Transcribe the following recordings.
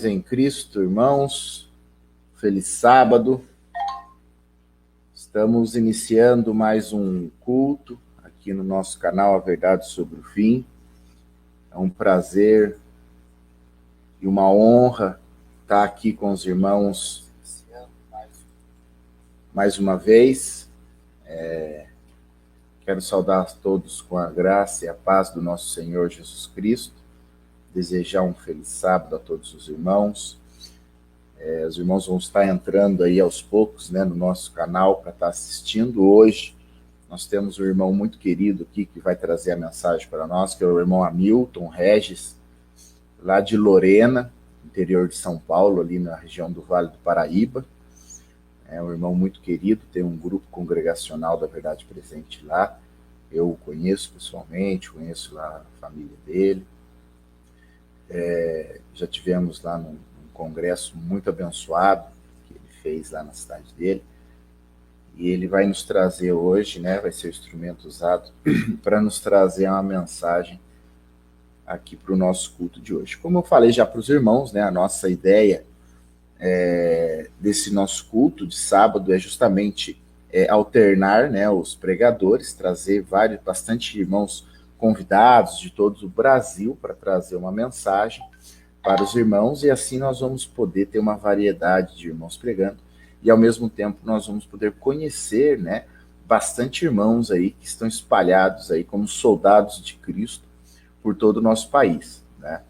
Em Cristo, irmãos, feliz sábado. Estamos iniciando mais um culto aqui no nosso canal A Verdade sobre o Fim. É um prazer e uma honra estar aqui com os irmãos mais uma vez. Quero saudar a todos com a graça e a paz do nosso Senhor Jesus Cristo. Desejar um feliz sábado a todos os irmãos. Os irmãos vão estar entrando aí aos poucos, né, no nosso canal para estar assistindo. Hoje nós temos um irmão muito querido aqui que vai trazer a mensagem para nós, que é o irmão Hamilton Regis, lá de Lorena, interior de São Paulo, ali na região do Vale do Paraíba. É um irmão muito querido, tem um grupo congregacional da Verdade Presente lá. Eu o conheço pessoalmente, conheço lá a família dele. Já tivemos lá num congresso muito abençoado que ele fez lá na cidade dele. E ele vai nos trazer hoje, né, vai ser o instrumento usado para nos trazer uma mensagem aqui para o nosso culto de hoje. Como eu falei já para os irmãos, né, a nossa ideia desse nosso culto de sábado é justamente alternar, né, os pregadores, trazer bastante irmãos convidados de todo o Brasil para trazer uma mensagem para os irmãos, e assim nós vamos poder ter uma variedade de irmãos pregando, e ao mesmo tempo nós vamos poder conhecer, né, bastante irmãos aí que estão espalhados aí como soldados de Cristo por todo o nosso país, né?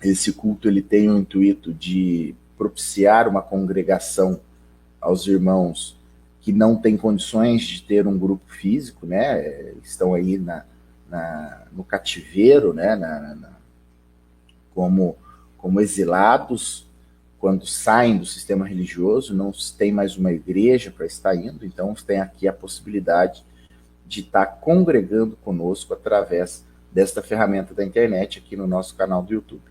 Esse culto ele tem o intuito de propiciar uma congregação aos irmãos que não têm condições de ter um grupo físico, né? Estão aí no cativeiro, né? Como exilados, quando saem do sistema religioso, não tem mais uma igreja para estar indo, então tem aqui a possibilidade de estar congregando conosco através desta ferramenta da internet aqui no nosso canal do YouTube.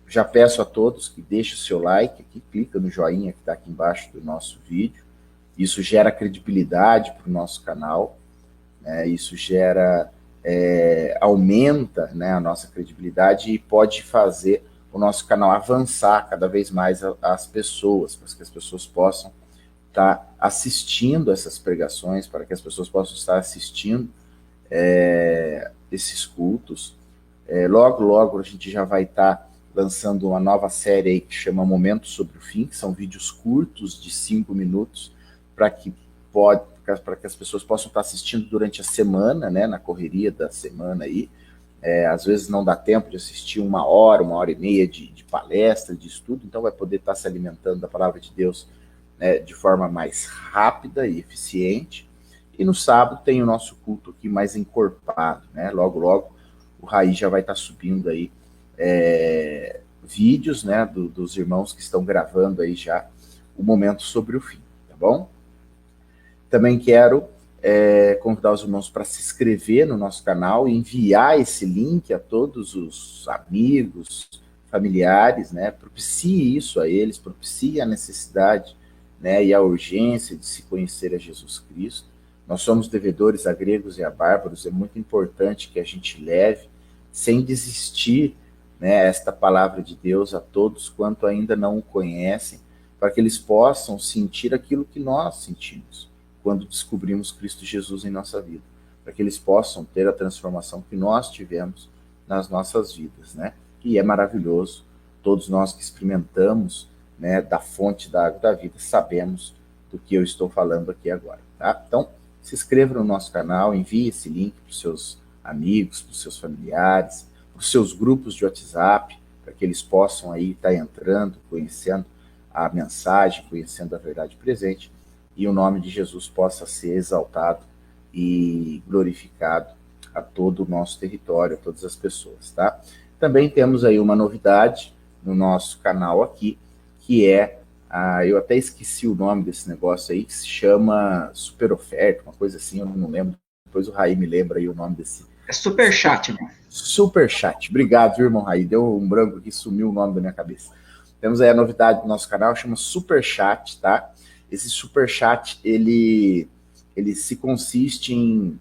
Já peço a todos que deixem o seu like, aqui, clica no joinha que está aqui embaixo do nosso vídeo. Isso gera credibilidade para o nosso canal, né? Isso aumenta, né, a nossa credibilidade e pode fazer o nosso canal avançar cada vez mais as pessoas, para que as pessoas possam estar assistindo essas pregações, para que as pessoas possam estar assistindo esses cultos. Logo, logo a gente já vai estar lançando uma nova série aí que chama Momento sobre o Fim, que são vídeos curtos de 5 minutos, para que as pessoas possam estar assistindo durante a semana, né, na correria da semana aí. Às vezes não dá tempo de assistir 1 hora e meia de palestra, de estudo, então vai poder estar se alimentando da palavra de Deus, né, de forma mais rápida e eficiente. E no sábado tem o nosso culto aqui mais encorpado, né? Logo, logo o Raí já vai estar subindo aí vídeos, né, dos irmãos que estão gravando aí já o Momento sobre o Fim, tá bom? Também quero convidar os irmãos para se inscrever no nosso canal e enviar esse link a todos os amigos, familiares, né? Propicie isso a eles, propicie a necessidade, né, e a urgência de se conhecer a Jesus Cristo. Nós somos devedores a gregos e a bárbaros, é muito importante que a gente leve, sem desistir, né, esta palavra de Deus a todos quanto ainda não o conhecem, para que eles possam sentir aquilo que nós sentimos quando descobrimos Cristo Jesus em nossa vida, para que eles possam ter a transformação que nós tivemos nas nossas vidas, né? E é maravilhoso, todos nós que experimentamos, né, da fonte da água da vida, sabemos do que eu estou falando aqui agora, tá? Então, se inscreva no nosso canal, envie esse link para os seus amigos, para os seus familiares, para os seus grupos de WhatsApp, para que eles possam aí estar entrando, conhecendo a mensagem, conhecendo a verdade presente, e o nome de Jesus possa ser exaltado e glorificado a todo o nosso território, a todas as pessoas, tá? Também temos aí uma novidade no nosso canal aqui, que eu até esqueci o nome desse negócio aí, que se chama Super Oferta, uma coisa assim, eu não lembro, depois o Raí me lembra aí o nome desse. É Superchat, irmão. Superchat, obrigado, viu, irmão Raí, deu um branco aqui, sumiu o nome da minha cabeça. Temos aí a novidade do nosso canal, chama Superchat, tá? Esse Superchat, ele se consiste em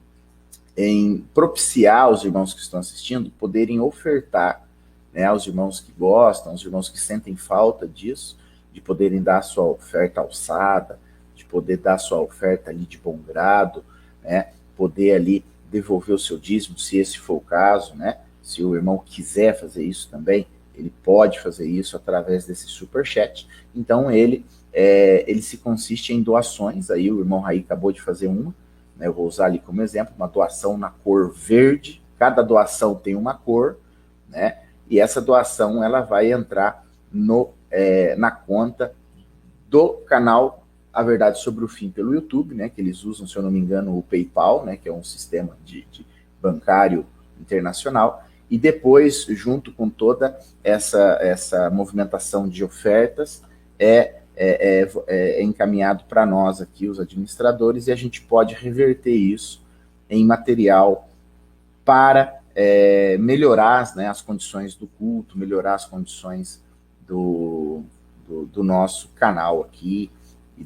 em propiciar os irmãos que estão assistindo poderem ofertar, né, aos irmãos que gostam, aos irmãos que sentem falta disso, de poderem dar a sua oferta alçada, de poder dar a sua oferta ali de bom grado, né, poder ali devolver o seu dízimo, se esse for o caso, né, se o irmão quiser fazer isso também, ele pode fazer isso através desse superchat. Então ele se consiste em doações, aí o irmão Raí acabou de fazer uma, né, eu vou usar ali como exemplo, uma doação na cor verde, cada doação tem uma cor, né, e essa doação ela vai entrar na conta do canal A Verdade Sobre o Fim pelo YouTube, né, que eles usam, se eu não me engano, o PayPal, né, que é um sistema de bancário internacional, e depois, junto com toda essa movimentação de ofertas, é encaminhado para nós aqui, os administradores, e a gente pode reverter isso em material para melhorar, né, as condições do culto, melhorar as condições do nosso canal aqui e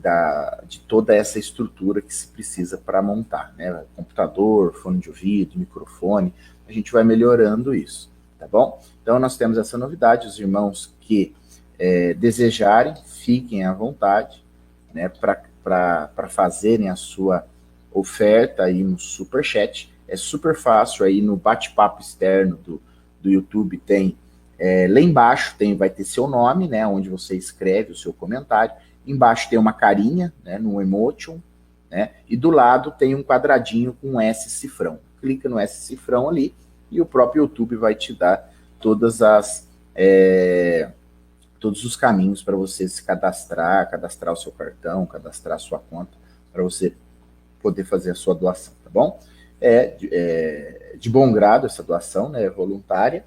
de toda essa estrutura que se precisa para montar, né? Computador, fone de ouvido, microfone, a gente vai melhorando isso, tá bom? Então nós temos essa novidade, os irmãos que desejarem, fiquem à vontade, né, para fazerem a sua oferta aí no Superchat. É super fácil, aí no bate-papo externo do YouTube tem, lá embaixo vai ter seu nome, né, onde você escreve o seu comentário, embaixo tem uma carinha, né, no emotion, né, e do lado tem um quadradinho com um S cifrão. Clica no S cifrão ali e o próprio YouTube vai te dar todos os caminhos para você se cadastrar o seu cartão, cadastrar a sua conta, para você poder fazer a sua doação, tá bom? De bom grado essa doação, né, é voluntária,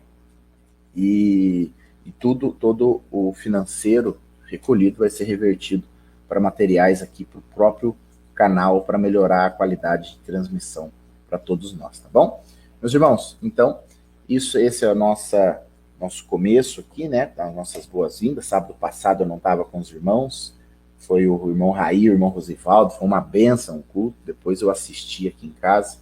e todo o financeiro recolhido vai ser revertido para materiais aqui para o próprio canal, para melhorar a qualidade de transmissão para todos nós, tá bom? Meus irmãos, então, esse é o nosso começo aqui, né, das nossas boas-vindas. Sábado passado eu não estava com os irmãos, foi o irmão Raí, o irmão Rosivaldo, foi uma bênção o culto, depois eu assisti aqui em casa,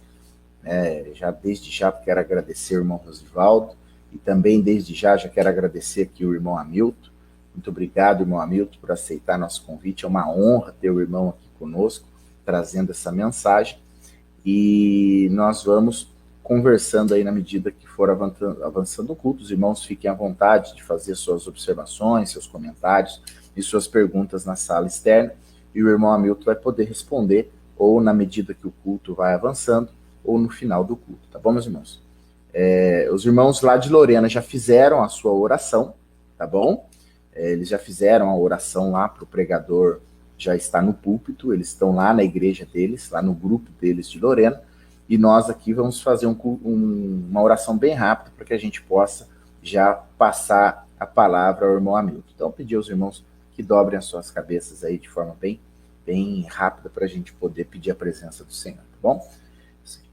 desde já quero agradecer o irmão Rosivaldo, e também desde já quero agradecer aqui o irmão Hamilton. Muito obrigado, irmão Hamilton, por aceitar nosso convite, é uma honra ter o irmão aqui conosco, trazendo essa mensagem, e nós vamos conversando aí na medida que for avançando o culto. Os irmãos fiquem à vontade de fazer suas observações, seus comentários e suas perguntas na sala externa, e o irmão Hamilton vai poder responder ou na medida que o culto vai avançando, ou no final do culto, tá bom, meus irmãos? Os irmãos lá de Lorena já fizeram a sua oração, tá bom? Eles já fizeram a oração lá para o pregador, já está no púlpito, eles estão lá na igreja deles, lá no grupo deles de Lorena, e nós aqui vamos fazer uma oração bem rápida para que a gente possa já passar a palavra ao irmão Hamilton. Então, pedir aos irmãos que dobrem as suas cabeças aí de forma bem rápida para a gente poder pedir a presença do Senhor, tá bom?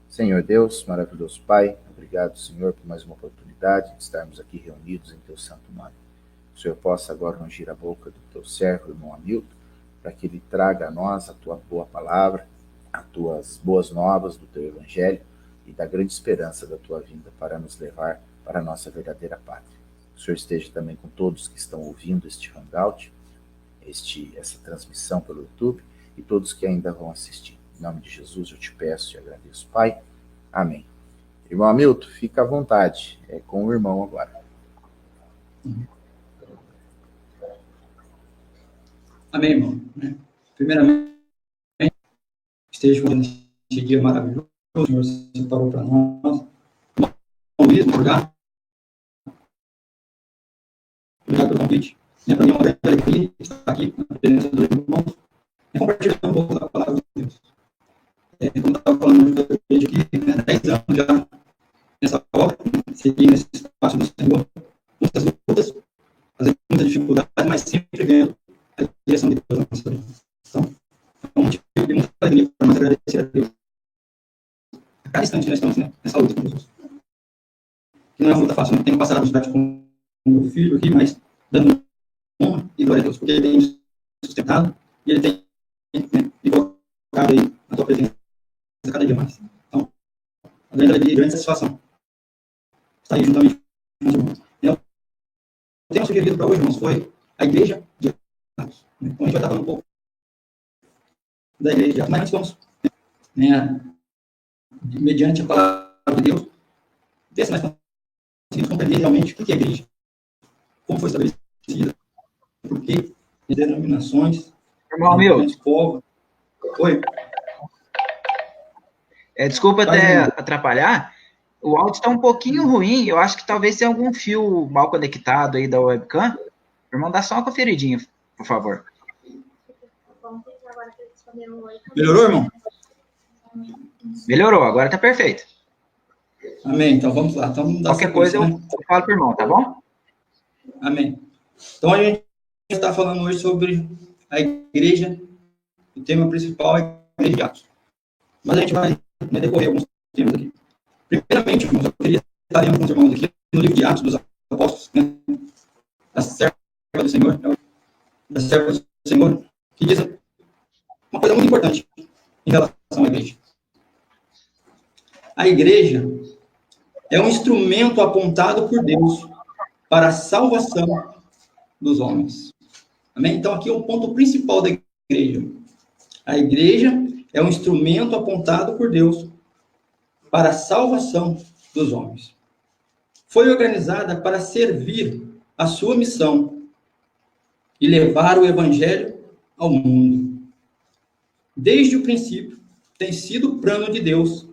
Senhor Deus, maravilhoso Pai, obrigado, Senhor, por mais uma oportunidade de estarmos aqui reunidos em Teu santo nome. O Senhor possa agora ungir a boca do Teu servo, irmão Hamilton, para que ele traga a nós a Tua boa palavra, as Tuas boas novas do Teu Evangelho e da grande esperança da Tua vinda para nos levar para a nossa verdadeira pátria. O Senhor esteja também com todos que estão ouvindo este hangout, essa transmissão pelo YouTube, e todos que ainda vão assistir. Em nome de Jesus eu te peço e agradeço, Pai. Amém. Irmão Hamilton, fica à vontade. É com o irmão agora. Amém, irmão. Primeiramente, esteja com esse dia maravilhoso, o Senhor separou para nós. Luiz, obrigado pelo convite. Para mim é uma grande alegria estar aqui na presença dos irmãos e compartilhar um pouco da palavra de Deus. Como estava falando da igreja aqui, 10 anos já nessa obra, seguindo nesse espaço do Senhor, muitas lutas, fazendo muita dificuldade, mas sempre vendo a direção de Deus na nossa vida. Então, é um motivo de muita alegria para nós agradecer a Deus. A cada instante nós estamos nessa luta com Jesus. Que não é uma luta fácil, não tenho passado a dificuldade com o meu filho aqui, mas dando honra e glória a Deus, porque ele tem me sustentado e ele tem me colocado aí na tua presença cada dia mais. Então, de grande satisfação. Está aí juntamente com os irmãos. O tema sugerido para hoje, irmãos, foi a igreja de Atos. Então, a gente vai estar falando um pouco da igreja de Atos, mas antes vamos, mediante a palavra de Deus, ver se nós conseguimos compreender realmente o que é a igreja, como foi estabelecida, por que denominações, Irmão Milton. Povos. Oi. Desculpa até atrapalhar, o áudio está um pouquinho ruim, eu acho que talvez tenha algum fio mal conectado aí da webcam. Irmão, dá só uma conferidinha, por favor. Melhorou, irmão? Melhorou, agora está perfeito. Amém, então vamos lá. Então, qualquer coisa eu falo para o irmão, tá bom? Amém. Então a gente está falando hoje sobre a igreja, o tema principal é a igreja de Atos. Mas a gente vai decorrer alguns temas aqui. Primeiramente, irmãos, eu queria estar lendo com os irmãos aqui no livro de Atos dos Apóstolos, da serva do Senhor, da serva do Senhor, que diz uma coisa muito importante em relação à igreja. A igreja é um instrumento apontado por Deus para a salvação dos homens. Amém? Então, aqui é o ponto principal da igreja. A igreja é um instrumento apontado por Deus para a salvação dos homens. Foi organizada para servir a sua missão e levar o evangelho ao mundo. Desde o princípio, tem sido o plano de Deus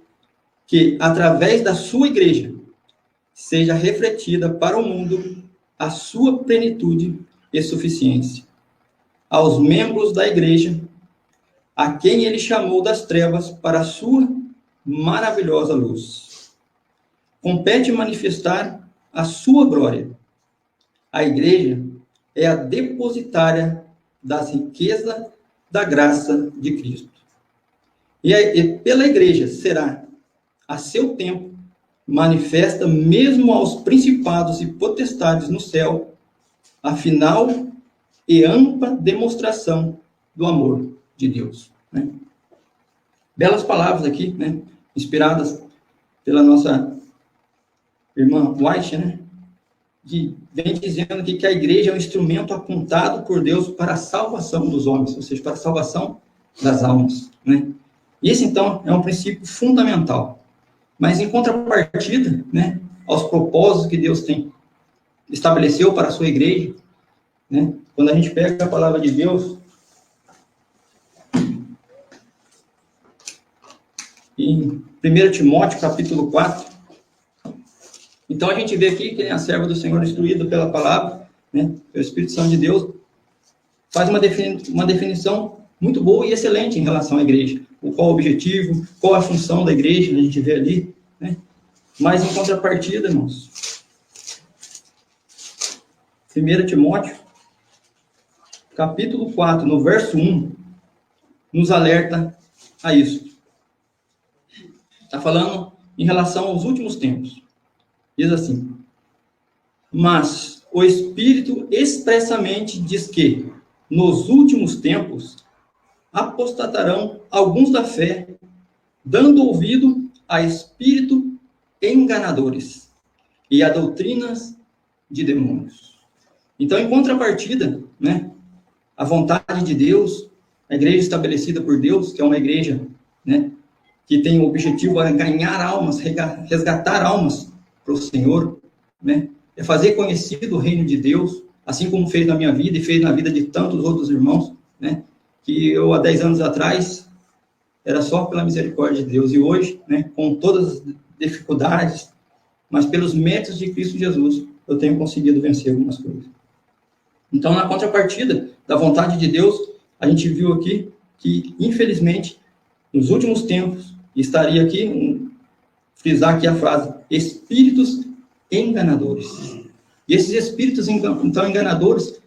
que, através da sua igreja, seja refletida para o mundo a sua plenitude e suficiência. Aos membros da igreja, a quem ele chamou das trevas para a sua maravilhosa luz. Compete manifestar a sua glória. A igreja é a depositária das riquezas da graça de Cristo. E pela igreja será, a seu tempo, manifesta mesmo aos principados e potestades no céu, a final e ampla demonstração do amor de Deus. Belas palavras aqui, inspiradas pela nossa irmã White, que vem dizendo aqui que a igreja é um instrumento apontado por Deus para a salvação dos homens, ou seja, para a salvação das almas. Esse, então, é um princípio fundamental. Mas, em contrapartida, aos propósitos que Deus estabeleceu para a sua igreja, quando a gente pega a palavra de Deus, em 1 Timóteo, capítulo 4, então a gente vê aqui que a serva do Senhor, instruída pela palavra, pelo Espírito Santo de Deus, faz uma definição muito boa e excelente em relação à igreja. Qual o objetivo, qual a função da igreja, a gente vê ali. Mas, em contrapartida, irmãos, 1 Timóteo, capítulo 4, no verso 1, nos alerta a isso. Está falando em relação aos últimos tempos. Diz assim: mas o Espírito expressamente diz que, nos últimos tempos, apostatarão alguns da fé, dando ouvido a espírito enganadores e a doutrinas de demônios. Então, em contrapartida, a vontade de Deus, a igreja estabelecida por Deus, que é uma igreja, que tem o objetivo de ganhar almas, resgatar almas para o Senhor, é fazer conhecido o reino de Deus, assim como fez na minha vida e fez na vida de tantos outros irmãos, que eu, há 10 anos atrás, era só pela misericórdia de Deus, e hoje, com todas as dificuldades, mas pelos méritos de Cristo Jesus, eu tenho conseguido vencer algumas coisas. Então, na contrapartida da vontade de Deus, a gente viu aqui que, infelizmente, nos últimos tempos, estaria aqui, frisar aqui a frase, espíritos enganadores. E esses espíritos, então, enganadores,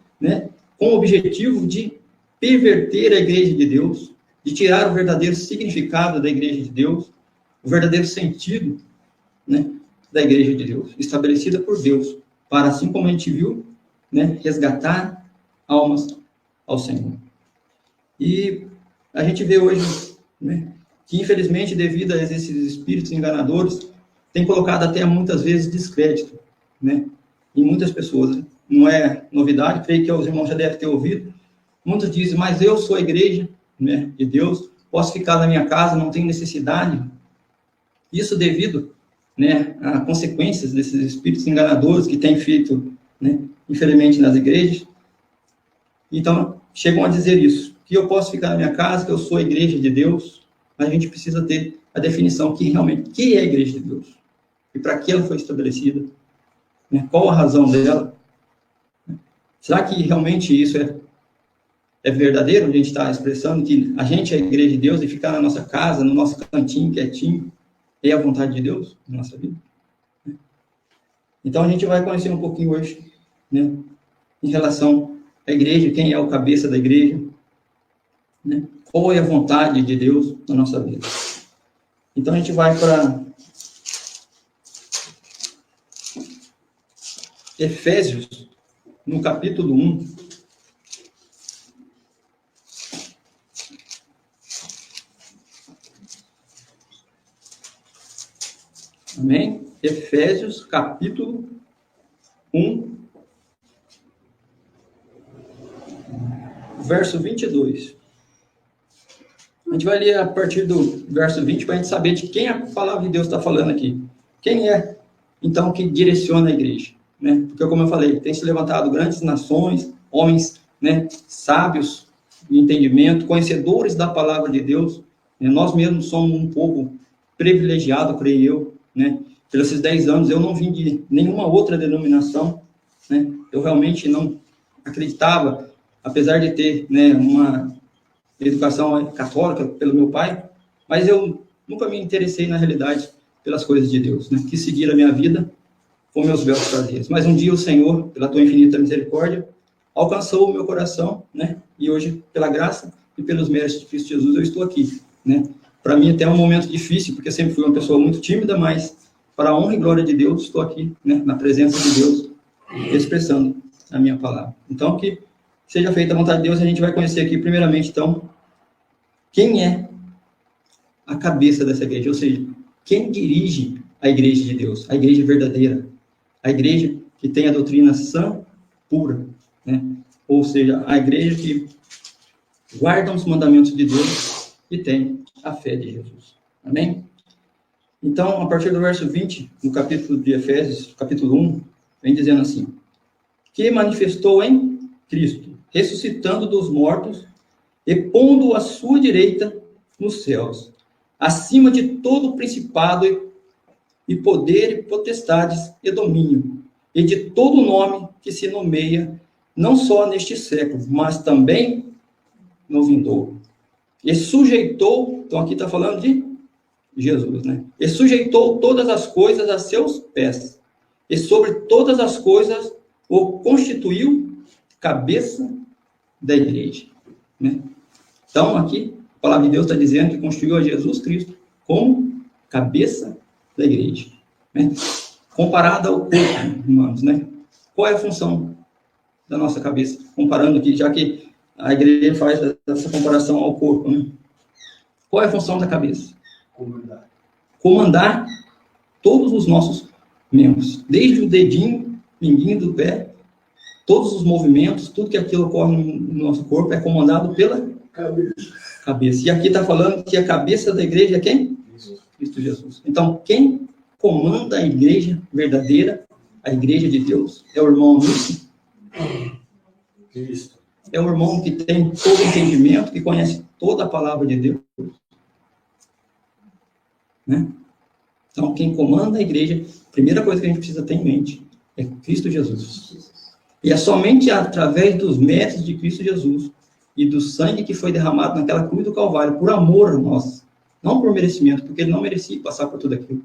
com o objetivo de perverter a igreja de Deus, de tirar o verdadeiro significado da igreja de Deus, o verdadeiro sentido, da igreja de Deus, estabelecida por Deus, para, assim como a gente viu, resgatar almas ao Senhor. E a gente vê hoje, que infelizmente, devido a esses espíritos enganadores, tem colocado até muitas vezes descrédito, né, em muitas pessoas. Não é novidade, creio que os irmãos já devem ter ouvido. Muitos dizem, mas eu sou a igreja, né, de Deus, posso ficar na minha casa, não tenho necessidade. Isso devido, né, a consequências desses espíritos enganadores que têm feito, né, infelizmente, nas igrejas. Então, chegam a dizer isso, que eu posso ficar na minha casa, que eu sou a igreja de Deus, mas a gente precisa ter a definição que realmente, que é a igreja de Deus? E para que ela foi estabelecida? Né? Qual a razão dela? Será que realmente isso é verdadeiro? A gente está expressando que a gente é a igreja de Deus e ficar na nossa casa, no nosso cantinho, quietinho, é a vontade de Deus na nossa vida? Então, a gente vai conhecer um pouquinho hoje, né, em relação à igreja, quem é o cabeça da igreja, né, qual é a vontade de Deus na nossa vida. Então, a gente vai para Efésios, no capítulo 1. Amém? Efésios, capítulo 1, verso 22. A gente vai ler a partir do verso 20 para a gente saber de quem a palavra de Deus está falando aqui. Quem é, então, que direciona a igreja? Né? Porque, como eu falei, tem se levantado grandes nações, homens, né, sábios de entendimento, conhecedores da palavra de Deus. Né? Nós mesmos somos um povo privilegiado, creio eu, né? Pelos esses 10 anos, eu não vim de nenhuma outra denominação, né? Eu realmente não acreditava, apesar de ter, né, uma educação católica pelo meu pai, mas eu nunca me interessei, na realidade, pelas coisas de Deus, né? Quis seguir a minha vida com meus belos prazeres. Mas um dia o Senhor, pela tua infinita misericórdia, alcançou o meu coração, né? E hoje, pela graça e pelos méritos de Cristo Jesus, eu estou aqui, né? Para mim, até um momento difícil, porque eu sempre fui uma pessoa muito tímida, mas para a honra e glória de Deus, estou aqui, né, na presença de Deus, expressando a minha palavra. Então, que seja feita a vontade de Deus, a gente vai conhecer aqui, primeiramente, então, quem é a cabeça dessa igreja, ou seja, quem dirige a igreja de Deus, a igreja verdadeira, a igreja que tem a doutrina sã, pura, né? Ou seja, a igreja que guarda os mandamentos de Deus e tem a fé de Jesus. Amém? Então, a partir do verso 20, no capítulo de Efésios, capítulo 1, vem dizendo assim: que manifestou em Cristo, ressuscitando dos mortos e pondo à sua direita nos céus, acima de todo principado e poder e potestades e domínio, e de todo nome que se nomeia, não só neste século, mas também no vindouro. E sujeitou, então aqui está falando de Jesus, né? E sujeitou todas as coisas a seus pés, e sobre todas as coisas o constituiu cabeça da igreja, né? Então, aqui, a palavra de Deus está dizendo que constituiu a Jesus Cristo como cabeça da igreja, né? Comparada ao corpo, irmãos, né? Qual é a função da nossa cabeça? Comparando aqui, já que a igreja faz essa comparação ao corpo, né? Qual é a função da cabeça? Comandar todos os nossos membros, desde o dedinho, pinguinho do pé, todos os movimentos, tudo que aquilo ocorre no nosso corpo é comandado pela cabeça. E aqui está falando que a cabeça da igreja é quem? Cristo Jesus. Então, quem comanda a igreja verdadeira, a igreja de Deus, é o irmão Lúcio. Cristo. É o irmão que tem todo o entendimento, que conhece toda a palavra de Deus. Né? Então, quem comanda a igreja, a primeira coisa que a gente precisa ter em mente é Cristo Jesus. E é somente através dos méritos de Cristo Jesus e do sangue que foi derramado naquela cruz do Calvário, por amor a nós, não por merecimento, porque ele não merecia passar por tudo aquilo.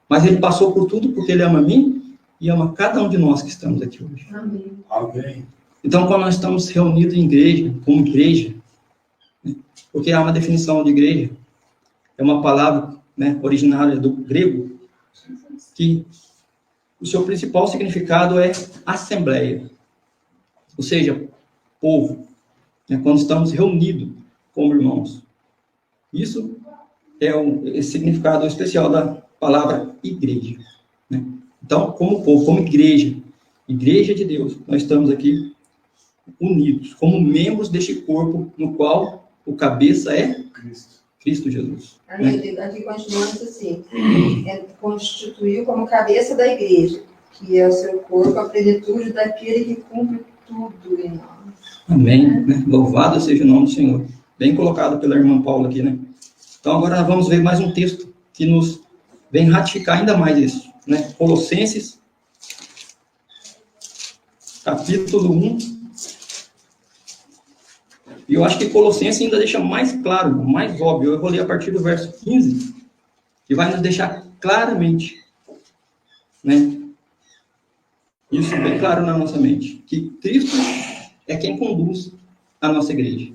Mas ele passou por tudo porque ele ama a mim e ama cada um de nós que estamos aqui hoje. Amém. Amém. Então, quando nós estamos reunidos em igreja, como igreja, né, porque há uma definição de igreja, é uma palavra, né, originária do grego, que o seu principal significado é assembleia, ou seja, povo, né, quando estamos reunidos como irmãos. Isso esse significado especial da palavra igreja, né? Então, como povo, como igreja de Deus, nós estamos aqui unidos, como membros deste corpo, no qual o cabeça é Cristo Jesus. Né? Aqui continuamos assim, constituiu como cabeça da igreja, que é o seu corpo, a plenitude daquele que cumpre tudo em nós. Amém. Né? Louvado seja o nome do Senhor. Bem colocado pela irmã Paula aqui, né? Então, agora nós vamos ver mais um texto que nos vem ratificar ainda mais isso, né? Colossenses, capítulo 1. E eu acho que Colossenses ainda deixa mais claro, mais óbvio. Eu vou ler a partir do verso 15, que vai nos deixar claramente, né? Isso bem claro na nossa mente, que Cristo é quem conduz a nossa igreja.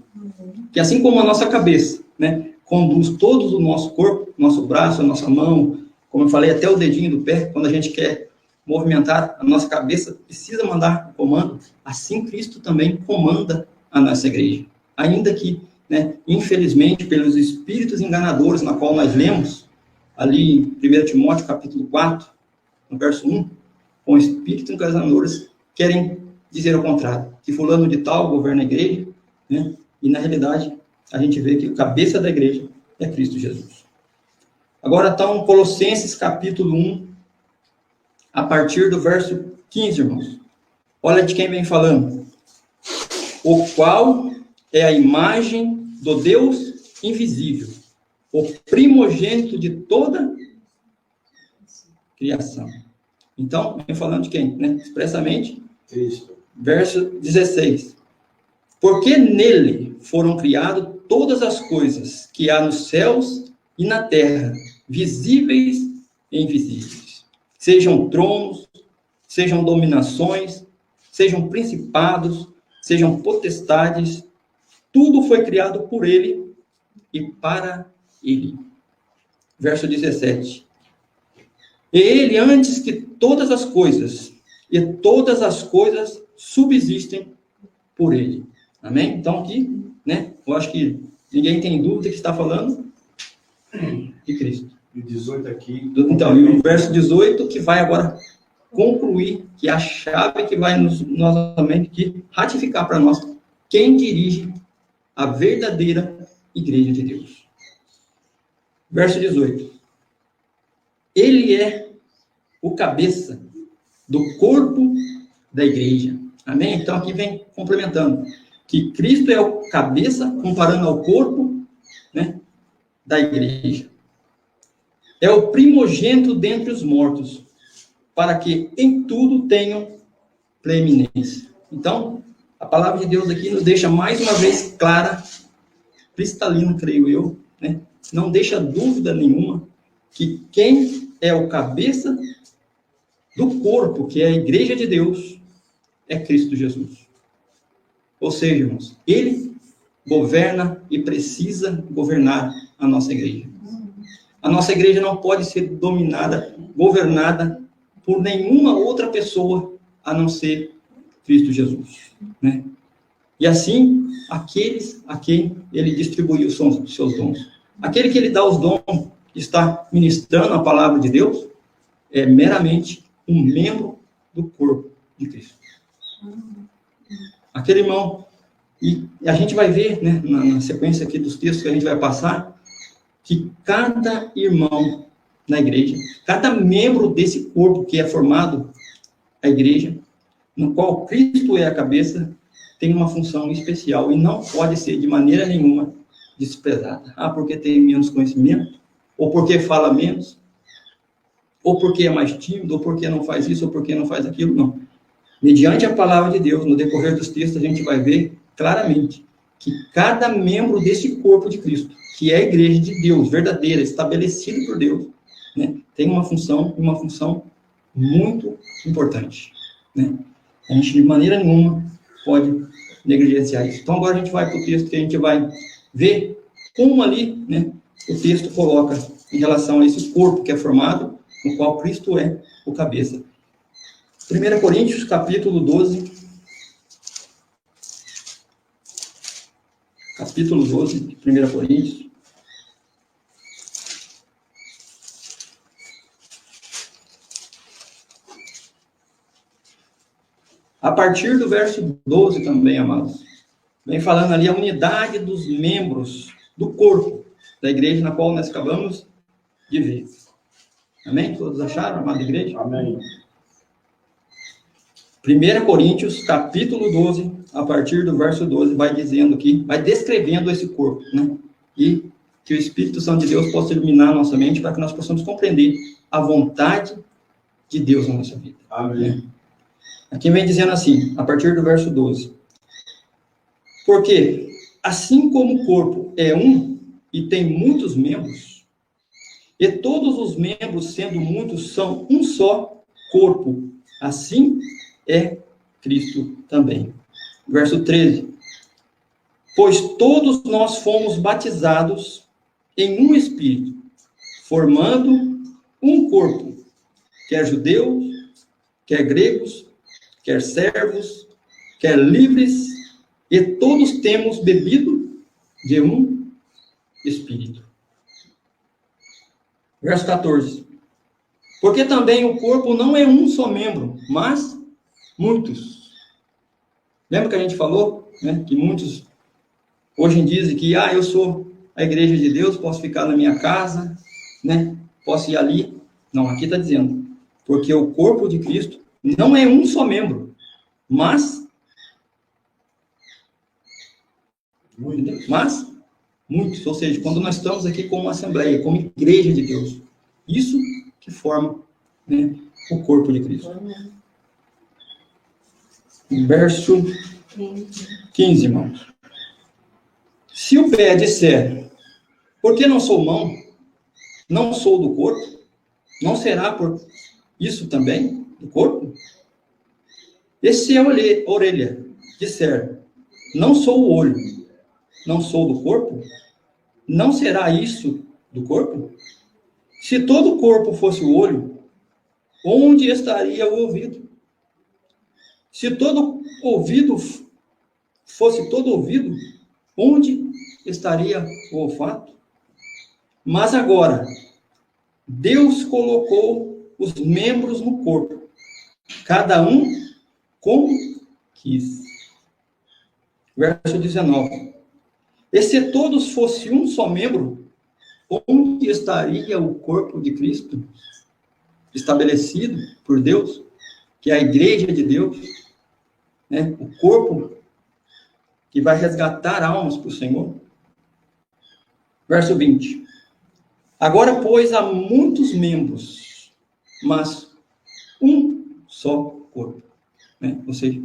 Que assim como a nossa cabeça, né, conduz todo o nosso corpo, nosso braço, a nossa mão, como eu falei, até o dedinho do pé, quando a gente quer movimentar, a nossa cabeça precisa mandar o comando, assim Cristo também comanda a nossa igreja. Ainda que, né, infelizmente, pelos espíritos enganadores, na qual nós lemos, ali em 1 Timóteo, capítulo 4, no verso 1, com espíritos enganadores, querem dizer ao contrário, que fulano de tal governa a igreja, né, e na realidade, a gente vê que a cabeça da igreja é Cristo Jesus. Agora, então, Colossenses, capítulo 1, a partir do verso 15, irmãos. Olha de quem vem falando. O qual é a imagem do Deus invisível, o primogênito de toda criação. Então, vem falando de quem? Né? Expressamente, Cristo. Verso 16. Porque nele foram criadas todas as coisas que há nos céus e na terra, visíveis e invisíveis. Sejam tronos, sejam dominações, sejam principados, sejam potestades, tudo foi criado por ele e para ele. Verso 17. E ele, antes que todas as coisas, e todas as coisas subsistem por ele. Amém? Então aqui, né, eu acho que ninguém tem dúvida que está falando de Cristo. E o 18 aqui. Então, e o verso 18 que vai agora concluir, que é a chave que vai novamente que ratificar para nós quem dirige a verdadeira igreja de Deus. Verso 18. Ele é o cabeça do corpo da igreja. Amém? Então aqui vem complementando que Cristo é o cabeça, comparando ao corpo, né, da igreja. É o primogênito dentre os mortos, para que em tudo tenham preeminência. Então, a palavra de Deus aqui nos deixa mais uma vez clara, cristalina, creio eu, né? Não deixa dúvida nenhuma que quem é o cabeça do corpo, que é a igreja de Deus, é Cristo Jesus. Ou seja, irmãos, ele governa e precisa governar a nossa igreja. A nossa igreja não pode ser dominada, governada por nenhuma outra pessoa a não ser Cristo Jesus, né? E assim, aqueles a quem ele distribuiu os seus dons. Aquele que ele dá os dons, está ministrando a palavra de Deus, é meramente um membro do corpo de Cristo. Aquele irmão, e a gente vai ver, né, na sequência aqui dos textos que a gente vai passar, que cada irmão na igreja, cada membro desse corpo que é formado, a igreja, no qual Cristo é a cabeça, tem uma função especial e não pode ser de maneira nenhuma desprezada. Ah, porque tem menos conhecimento, ou porque fala menos, ou porque é mais tímido, ou porque não faz isso, ou porque não faz aquilo, não. Mediante a palavra de Deus, no decorrer dos textos, a gente vai ver claramente que cada membro desse corpo de Cristo, que é a igreja de Deus, verdadeira, estabelecida por Deus, né, tem uma função muito importante, né? A gente, de maneira nenhuma, pode negligenciar isso. Então, agora a gente vai para o texto que a gente vai ver como ali, né, o texto coloca em relação a esse corpo que é formado, no qual Cristo é o cabeça. 1 Coríntios, capítulo 12. Capítulo 12, de 1 Coríntios. A partir do verso 12 também, amados, vem falando ali a unidade dos membros do corpo da igreja na qual nós acabamos de ver. Amém? Todos acharam, amada igreja? Amém. 1 Coríntios, capítulo 12, a partir do verso 12, vai dizendo aqui, vai descrevendo esse corpo, né? E que o Espírito Santo de Deus possa iluminar a nossa mente para que nós possamos compreender a vontade de Deus na nossa vida. Amém. Aqui vem dizendo assim, a partir do verso 12. Porque, assim como o corpo é um e tem muitos membros, e todos os membros, sendo muitos, são um só corpo, assim é Cristo também. Verso 13. Pois todos nós fomos batizados em um Espírito, formando um corpo, quer judeus, quer gregos, quer servos, quer livres, e todos temos bebido de um Espírito. Verso 14. Porque também o corpo não é um só membro, mas muitos. Lembra que a gente falou, né, que muitos hoje dizem que, eu sou a igreja de Deus, posso ficar na minha casa, né, posso ir ali. Não, aqui está dizendo, porque o corpo de Cristo não é um só membro, mas muitos, ou seja, quando nós estamos aqui como assembleia, como igreja de Deus, isso que forma, né, o corpo de Cristo. Verso 15, irmãos. Se o pé disser, por que não sou mão, não sou do corpo, não será por isso também do corpo? E se a orelha disser, não sou o olho, não sou do corpo, não será isso do corpo? Se todo o corpo fosse o olho, onde estaria o ouvido? Se todo ouvido fosse todo ouvido, onde estaria o olfato? Mas agora, Deus colocou os membros no corpo, cada um como quis. Verso 19. E se todos fossem um só membro, onde estaria o corpo de Cristo, estabelecido por Deus, que é a igreja de Deus, né? O corpo que vai resgatar almas para o Senhor? Verso 20. Agora, pois, há muitos membros, mas um só corpo, né? Ou seja,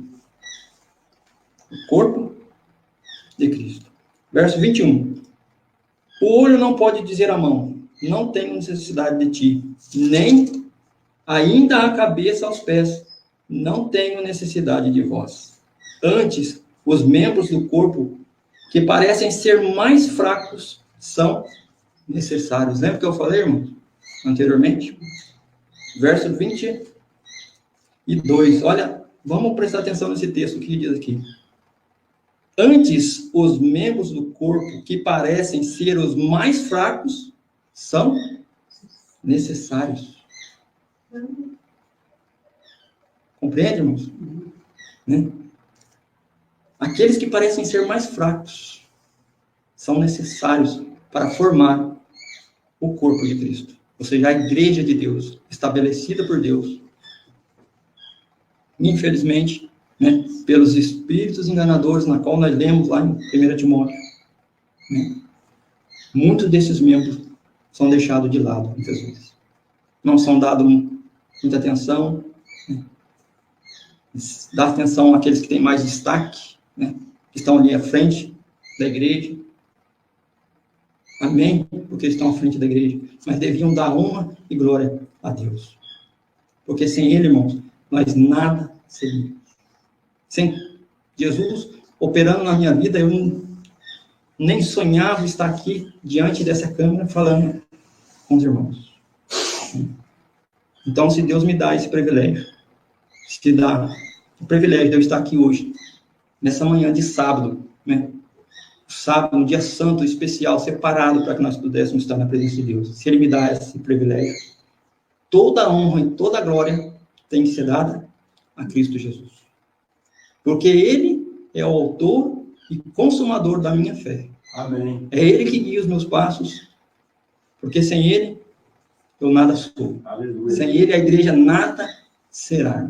o corpo de Cristo. Verso 21. O olho não pode dizer à mão, não tenho necessidade de ti, nem ainda a cabeça aos pés, não tenho necessidade de vós. Antes, os membros do corpo, que parecem ser mais fracos, são necessários. Lembra que eu falei, irmãos, anteriormente? Verso 22. Olha, vamos prestar atenção nesse texto, o que diz aqui. Antes, os membros do corpo, que parecem ser os mais fracos, são necessários. Compreende, irmãos? Né? Aqueles que parecem ser mais fracos são necessários para formar o corpo de Cristo. Ou seja, a igreja de Deus, estabelecida por Deus. Infelizmente, né, pelos espíritos enganadores, na qual nós lemos lá em 1 Timóteo, né, muitos desses membros são deixados de lado, muitas vezes. Não são dados muita atenção, né, dá atenção àqueles que têm mais destaque, né, que estão ali à frente da igreja. Amém? Porque estão à frente da igreja. Mas deviam dar honra e glória a Deus. Porque sem Ele, irmãos, nós nada seríamos. Sem Jesus operando na minha vida, eu nem sonhava estar aqui diante dessa câmera falando com os irmãos. Então, se Deus me dá esse privilégio, se dá o privilégio de eu estar aqui hoje, nessa manhã de sábado, né? Sábado, um dia santo, especial, separado para que nós pudéssemos estar na presença de Deus. Se Ele me dá esse privilégio, toda a honra e toda a glória tem que ser dada a Cristo Jesus. porque Ele é o autor e consumador da minha fé. Amém. É Ele que guia os meus passos, porque sem Ele eu nada sou. Aleluia. Sem Ele a igreja nada será.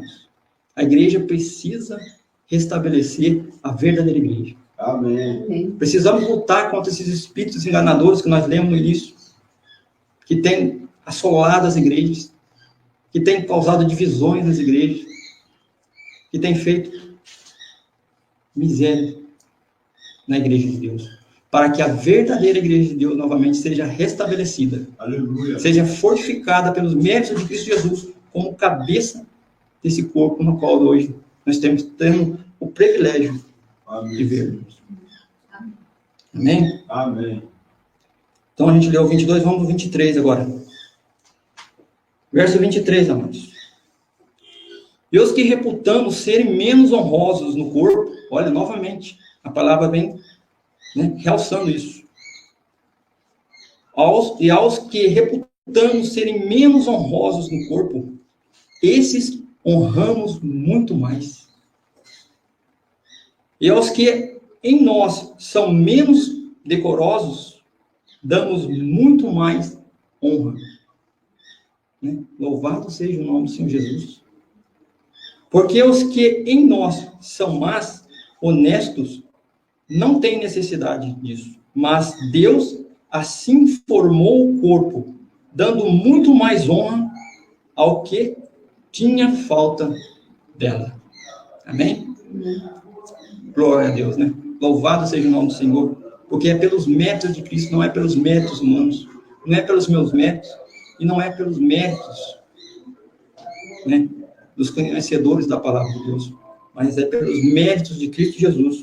A igreja precisa restabelecer a verdadeira igreja. Amém. Precisamos lutar contra esses espíritos enganadores que nós lemos no início, que têm assolado as igrejas, que têm causado divisões nas igrejas, que têm feito miséria na igreja de Deus, para que a verdadeira igreja de Deus novamente seja restabelecida, Aleluia. seja fortificada pelos méritos de Cristo Jesus como cabeça desse corpo no qual hoje nós temos o privilégio de Amém. vermos. Amém? Amém. Então a gente leu o 22, vamos no 23 agora. Verso 23, amados. E os que reputamos serem menos honrosos no corpo, olha, novamente, a palavra vem, né, realçando isso. Aos que reputamos serem menos honrosos no corpo, esses honramos muito mais. E aos que em nós são menos decorosos, damos muito mais honra. Né? Louvado seja o nome do Senhor Jesus. Porque os que em nós são mais honestos, não têm necessidade disso. Mas Deus assim formou o corpo, dando muito mais honra ao que tinha falta dela. Amém? Glória a Deus, né? Louvado seja o nome do Senhor, porque é pelos méritos de Cristo, não é pelos méritos humanos, não é pelos meus méritos, e não é pelos méritos, né, dos conhecedores da palavra de Deus, mas é pelos méritos de Cristo Jesus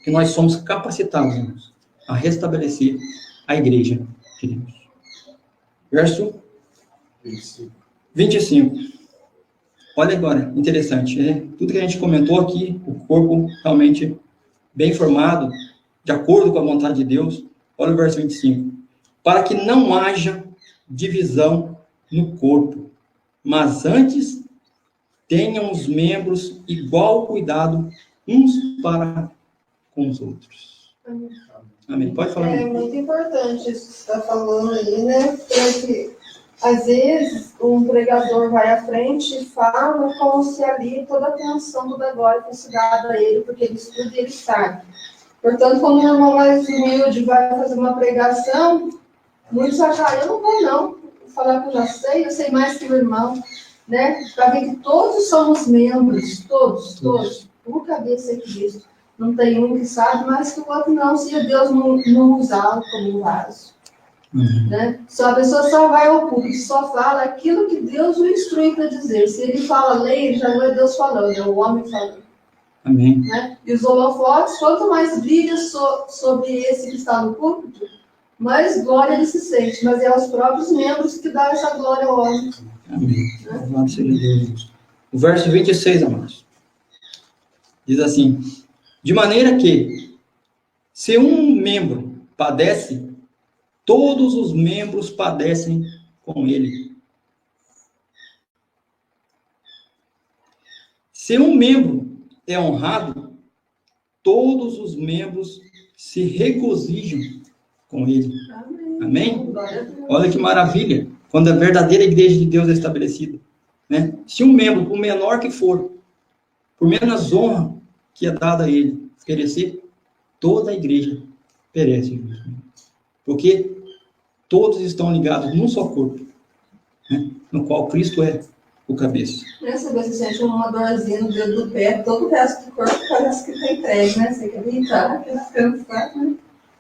que nós somos capacitados, irmãos, a restabelecer a igreja de Deus. Verso 25. Olha agora, interessante, né? Tudo que a gente comentou aqui, o corpo realmente bem formado, de acordo com a vontade de Deus. Olha o verso 25. Para que não haja divisão no corpo, mas antes tenham os membros igual cuidado uns para com os outros. Amém. Pode falar. É muito importante isso que você está falando aí, né? Porque às vezes um pregador vai à frente e fala como se ali toda a atenção, toda a glória fosse dada a ele, porque ele estuda e ele sabe. Portanto, quando o irmão mais humilde vai fazer uma pregação, muitos acham, eu não vou não, vou falar que eu sei mais que o irmão, né? Para ver que todos somos membros, todos, o cabeça é Cristo. Não tem um que sabe mais que o outro não, se Deus não usá-lo como vaso. Né? A pessoa só vai ao público, só fala aquilo que Deus o instrui para dizer. Se ele fala lei, já não é Deus falando, é o homem falando. Amém. Né? E os holofotes, quanto mais brilha sobre esse que está no púlpito, mais glória ele se sente. Mas é aos próprios membros que dá essa glória ao homem. Amém. Louvado seja Deus. O verso 26, amados, diz assim: de maneira que, se um membro padece, todos os membros padecem com ele. Se um membro é honrado, todos os membros se regozijam com ele. Amém? Olha que maravilha, quando a verdadeira igreja de Deus é estabelecida. Né? Se um membro, por menor que for, por menos honra que é dada a ele, perecer, toda a igreja perece. Porque todos estão ligados num só corpo, né? No qual Cristo é o cabeça. Nessa vez você sente uma dorzinha no dedo do pé, todo o resto do corpo parece que está entregue, né? Você quer deitar, aquela cama forte,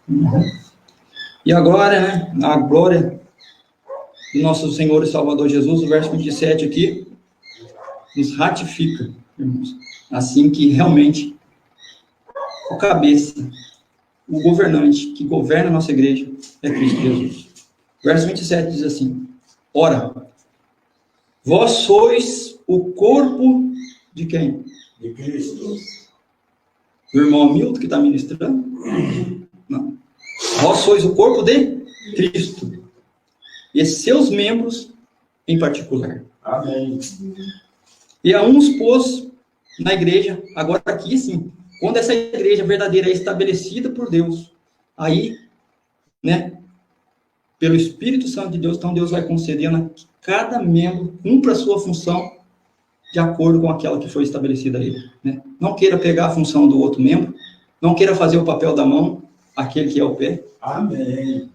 né? E agora, né, a glória do nosso Senhor e Salvador Jesus, o verso 27 aqui, nos ratifica, irmãos, assim que realmente o cabeça, o governante que governa a nossa igreja é Cristo Jesus. Verso 27 diz assim: ora, vós sois o corpo de quem? De Cristo. Do irmão Hamilton que está ministrando? Não. Vós sois o corpo de Cristo. E seus membros em particular. Amém. E a uns pôs na igreja, agora aqui sim, quando essa igreja verdadeira é estabelecida por Deus, aí, né, pelo Espírito Santo de Deus, então Deus vai concedendo a que cada membro cumpra a sua função de acordo com aquela que foi estabelecida a ele, né? Não queira pegar a função do outro membro, não queira fazer o papel da mão, aquele que é o pé. Amém.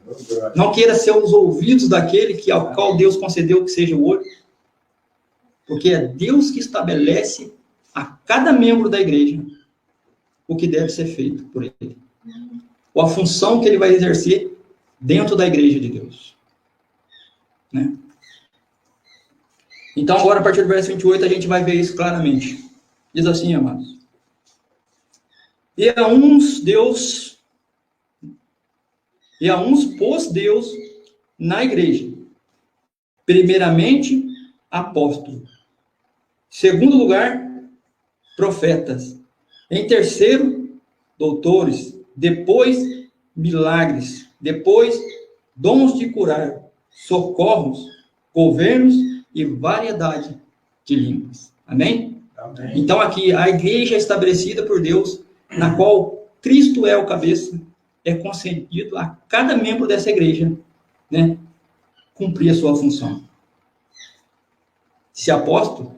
Não queira ser os ouvidos daquele que ao qual Deus concedeu que seja o olho, porque é Deus que estabelece a cada membro da igreja o que deve ser feito por ele, ou a função que ele vai exercer dentro da igreja de Deus, né? Então, agora, a partir do verso 28, a gente vai ver isso claramente. Diz assim, amados: E a uns pôs Deus na igreja, primeiramente apóstolos, segundo lugar, profetas, em terceiro, doutores, depois milagres, depois dons de curar, socorros, governos e variedade de línguas. Amém? Amém. Então aqui, a igreja estabelecida por Deus, na qual Cristo é o cabeça, é concedido a cada membro dessa igreja, né, cumprir a sua função. Se apóstolo,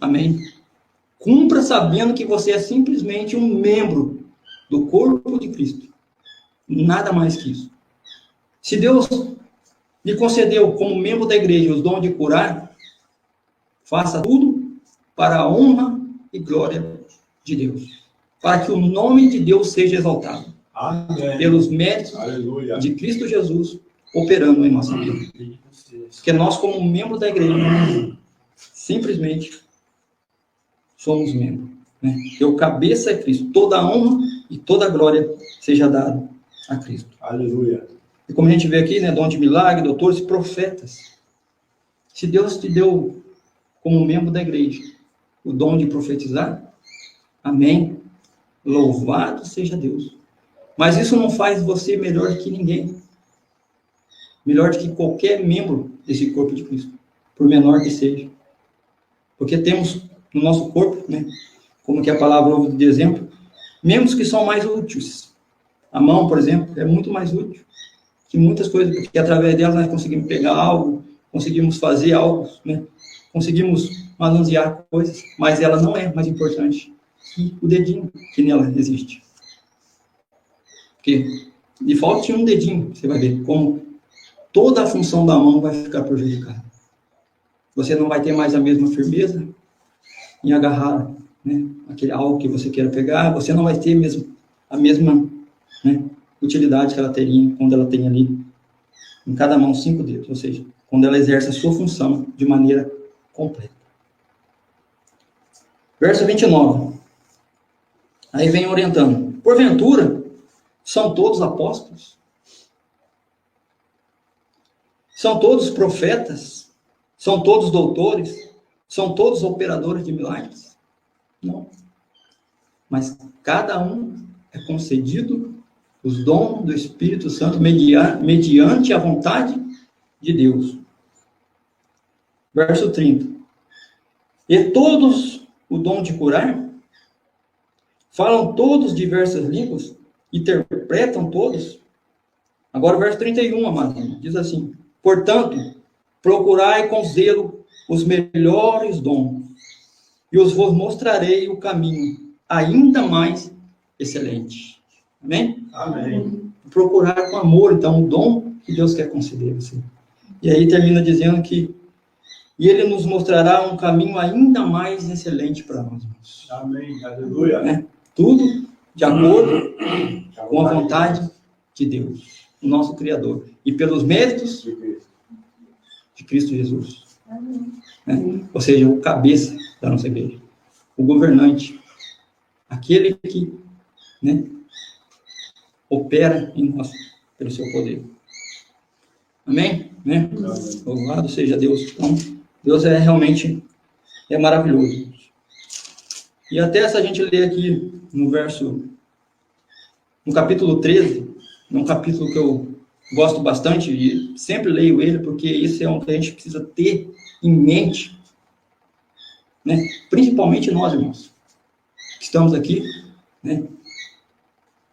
amém, cumpra sabendo que você é simplesmente um membro do corpo de Cristo. Nada mais que isso. Se Deus lhe concedeu como membro da igreja os dons de curar, faça tudo para a honra e glória de Deus, para que o nome de Deus seja exaltado. Amém. Pelos méritos Aleluia. de Cristo Jesus operando em nossa vida. Porque nós, como membro da igreja, simplesmente somos membros, né? Porque o cabeça é Cristo. Toda a honra e toda a glória seja dada a Cristo. Aleluia. E como a gente vê aqui, né, dom de milagre, doutores e profetas. Se Deus te deu, como membro da igreja, o dom de profetizar, amém, louvado seja Deus. Mas isso não faz você melhor que ninguém. Melhor do que qualquer membro desse corpo de Cristo, por menor que seja. Porque temos no nosso corpo, né, como que a palavra usa de exemplo, membros que são mais úteis. A mão, por exemplo, é muito mais útil que muitas coisas, porque através dela nós conseguimos pegar algo, conseguimos fazer algo, né? Conseguimos manusear coisas, mas ela não é mais importante que o dedinho que nela existe. Porque de falta tinha um dedinho, você vai ver como toda a função da mão vai ficar prejudicada. Você não vai ter mais a mesma firmeza em agarrar, né, aquele algo que você queira pegar, você não vai ter mesmo a mesma, né, utilidade que ela teria quando ela tem ali em cada mão 5 dedos, ou seja, quando ela exerce a sua função de maneira completa. Verso 29. Aí vem orientando. Porventura, são todos apóstolos? São todos profetas? São todos doutores? São todos operadores de milagres? Não. Mas cada um é concedido os dons do Espírito Santo mediante a vontade de Deus. Verso 30. E todos o dom de curar? Falam todos diversas línguas? Interpretam todos? Agora o verso 31, amado, diz assim: portanto, procurai com zelo os melhores dons, e os vos mostrarei o caminho ainda mais excelente. Amém? Amém. Procurar com amor, então, o dom que Deus quer conceder a você. E aí termina dizendo que e ele nos mostrará um caminho ainda mais excelente para nós. Amém. Aleluia. Né? Tudo de acordo com a vontade de Deus, o nosso Criador. E pelos méritos de Cristo Jesus. Né? Ou seja, o cabeça da nossa igreja. O governante. Aquele que, né, opera em nós pelo seu poder. Amém? Né? Louvado seja Deus. Então, Deus é realmente maravilhoso. E até se a gente ler aqui no capítulo 13, um capítulo que eu gosto bastante e sempre leio ele, porque isso é um que a gente precisa ter em mente, né? Principalmente nós, irmãos. estamos aqui, né?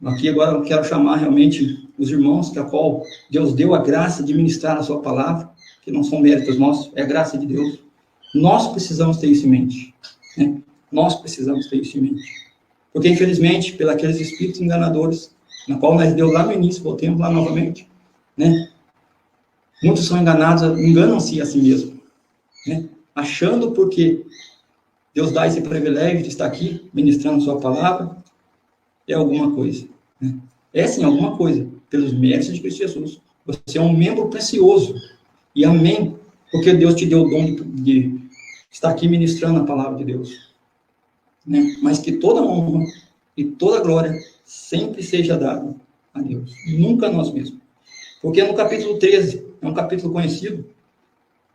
Aqui agora eu quero chamar realmente os irmãos que a qual Deus deu a graça de ministrar a sua palavra, que não são méritos nossos, é a graça de Deus. Nós precisamos ter isso em mente, né? Nós precisamos ter isso em mente. Porque, infelizmente, pelos aqueles espíritos enganadores, na qual nós deu lá no início, voltemos lá novamente, né? Muitos são enganados, enganam-se a si mesmos, né? Achando porque Deus dá esse privilégio de estar aqui ministrando sua palavra, é alguma coisa, né? É sim alguma coisa, pelos méritos de Cristo Jesus. Você é um membro precioso, e amém, porque Deus te deu o dom de estar aqui ministrando a palavra de Deus, né? Mas que toda honra e toda glória sempre seja dada a Deus, nunca a nós mesmos. Porque no capítulo 13, é um capítulo conhecido,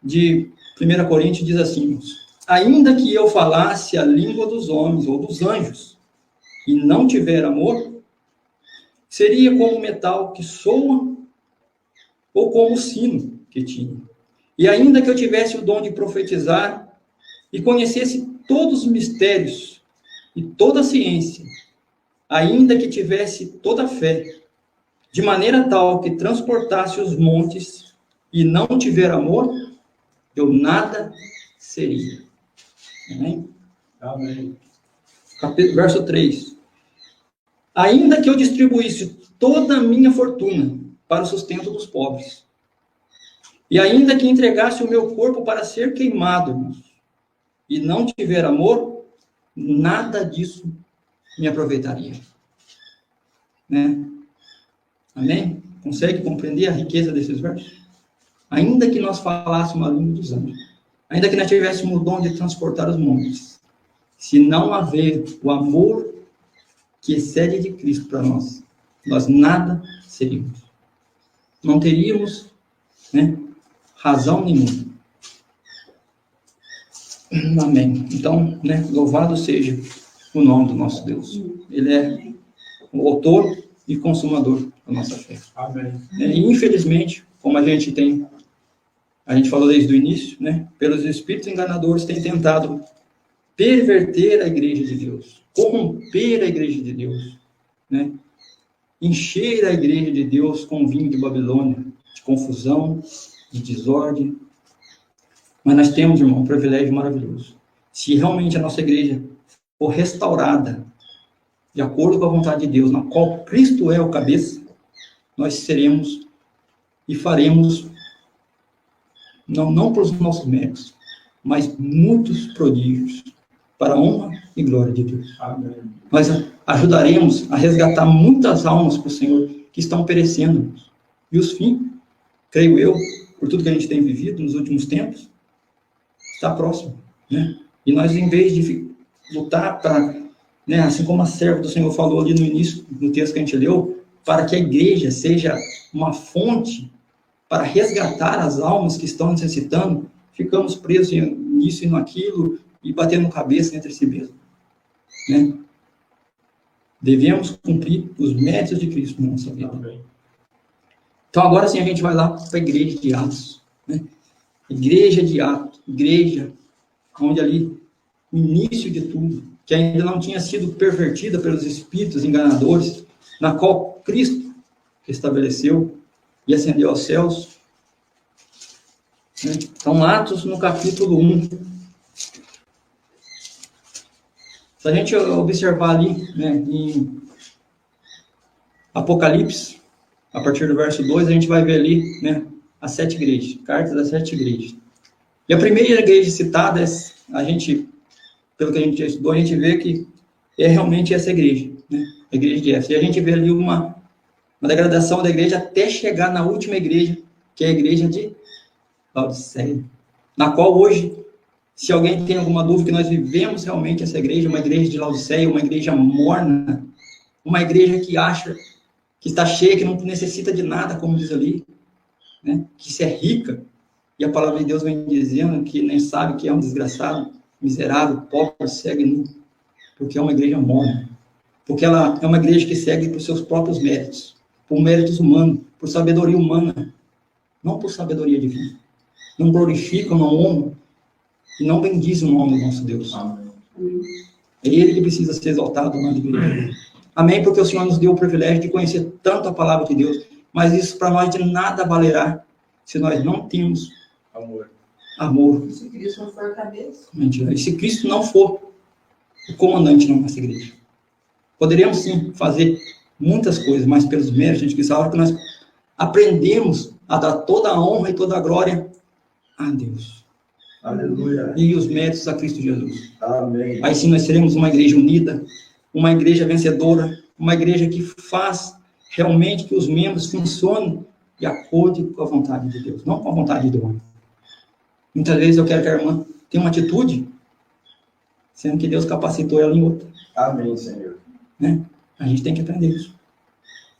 de 1 Coríntios, diz assim: ainda que eu falasse a língua dos homens ou dos anjos, e não tiver amor, seria como metal que soa, ou como o sino que tinha. E ainda que eu tivesse o dom de profetizar, e conhecesse todos os mistérios, e toda a ciência, ainda que tivesse toda a fé, de maneira tal que transportasse os montes, e não tiver amor, eu nada seria. Amém? Amém. Verso 3. Ainda que eu distribuísse toda a minha fortuna para o sustento dos pobres, e ainda que entregasse o meu corpo para ser queimado, e não tiver amor, nada disso me aproveitaria. Né? Amém? Consegue compreender a riqueza desses versos? Ainda que nós falássemos a língua dos anjos, ainda que nós tivéssemos o dom de transportar os montes, se não haver o amor que excede de Cristo para nós, nós nada seríamos. Não teríamos, né, razão nenhuma. Amém. Então, né, louvado seja o nome do nosso Deus. Ele é o autor e consumador da nossa fé. Amém. E, infelizmente, como a gente falou desde o início, né, pelos espíritos enganadores têm tentado perverter a igreja de Deus, corromper a igreja de Deus, né, encher a igreja de Deus com vinho de Babilônia, de confusão, de desordem. Mas nós temos, irmão, um privilégio maravilhoso. Se realmente a nossa igreja for restaurada de acordo com a vontade de Deus, na qual Cristo é o cabeça, nós seremos e faremos, não por os nossos méritos, mas muitos prodígios para a honra e glória de Deus. Amém. Nós ajudaremos a resgatar muitas almas para o Senhor que estão perecendo. E os fins, creio eu, por tudo que a gente tem vivido nos últimos tempos, está próximo, né? E nós, em vez de lutar para, né, assim como a serva do Senhor falou ali no início, no texto que a gente leu, para que a igreja seja uma fonte para resgatar as almas que estão necessitando, ficamos presos nisso e naquilo e batendo cabeça entre si mesmo, né? Devemos cumprir os méritos de Cristo na nossa vida. Amém. Então, agora sim, a gente vai lá para a igreja de Atos, né? Igreja de Atos, igreja onde ali, o início de tudo, que ainda não tinha sido pervertida pelos espíritos enganadores, na qual Cristo estabeleceu e ascendeu aos céus. Então, Atos, no capítulo 1. Se a gente observar ali, né, em Apocalipse, a partir do verso 2, a gente vai ver ali, né, as 7 igrejas, cartas das 7 igrejas. E a primeira igreja citada, a gente, pelo que a gente já estudou, a gente vê que é realmente essa igreja, né, a igreja de Éfeso. E a gente vê ali uma degradação da igreja até chegar na última igreja, que é a igreja de Laodiceia, na qual hoje, se alguém tem alguma dúvida que nós vivemos realmente essa igreja, uma igreja de Laodiceia, uma igreja morna, uma igreja que acha que está cheia, que não necessita de nada, como diz ali, né? Que se é rica, e a palavra de Deus vem dizendo que nem sabe que é um desgraçado, miserável, pobre, cego e nu, porque é uma igreja morna, porque ela é uma igreja que segue por seus próprios méritos, por méritos humanos, por sabedoria humana, não por sabedoria divina. Não glorificam, não honram, e não bendizem o nome do nosso Deus. Amém. É Ele que precisa ser exaltado na igreja. Amém? Porque o Senhor nos deu o privilégio de conhecer tanto a palavra de Deus, mas isso para nós de nada valerá se nós não temos amor. Se Cristo não for a cabeça. Mentira. E se Cristo não for o comandante na nossa igreja. Poderíamos sim fazer muitas coisas, mas pelos méritos de Cristo, a hora que nós aprendemos a dar toda a honra e toda a glória a Deus. Aleluia. E os méritos a Cristo Jesus. Amém. Aí sim nós seremos uma igreja unida, uma igreja vencedora, uma igreja que faz realmente que os membros funcionem de acordo com a vontade de Deus, não com a vontade do homem. Muitas vezes eu quero que a irmã tenha uma atitude, sendo que Deus capacitou ela em outra. Amém, Senhor. Né? A gente tem que aprender isso.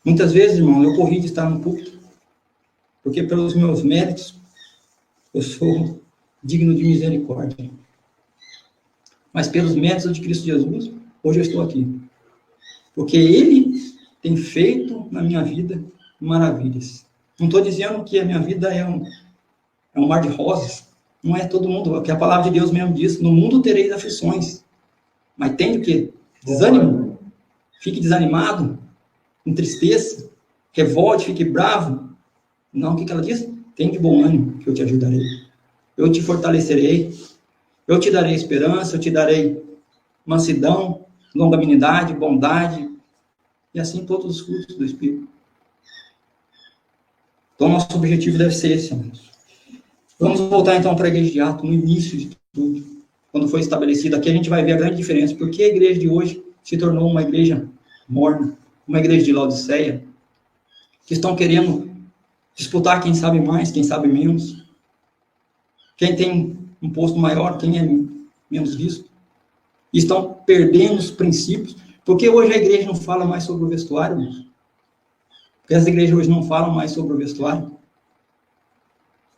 Muitas vezes, irmão, eu corri de estar no púlpito, porque pelos meus méritos, eu sou digno de misericórdia. Mas pelos méritos de Cristo Jesus, hoje eu estou aqui. Porque Ele tem feito na minha vida maravilhas. Não estou dizendo que a minha vida é um mar de rosas. Não é todo mundo. Porque a palavra de Deus mesmo diz, no mundo tereis aflições. Mas tem o quê? Desânimo. Fique desanimado, entristeça, revolte, fique bravo. Não, o que ela diz? Tem de bom ânimo, que eu te ajudarei. Eu te fortalecerei. Eu te darei esperança, eu te darei mansidão, longanimidade, bondade, e assim todos os frutos do Espírito. Então, nosso objetivo deve ser esse, amados. Vamos voltar, então, para a igreja de Atos, no início de tudo, quando foi estabelecida. Aqui a gente vai ver a grande diferença, porque a igreja de hoje se tornou uma igreja morna, uma igreja de Laodiceia, que estão querendo disputar quem sabe mais, quem sabe menos, quem tem um posto maior, quem é menos visto. E estão perdendo os princípios, porque hoje a igreja não fala mais sobre o vestuário, irmãos. Porque as igrejas hoje não falam mais sobre o vestuário.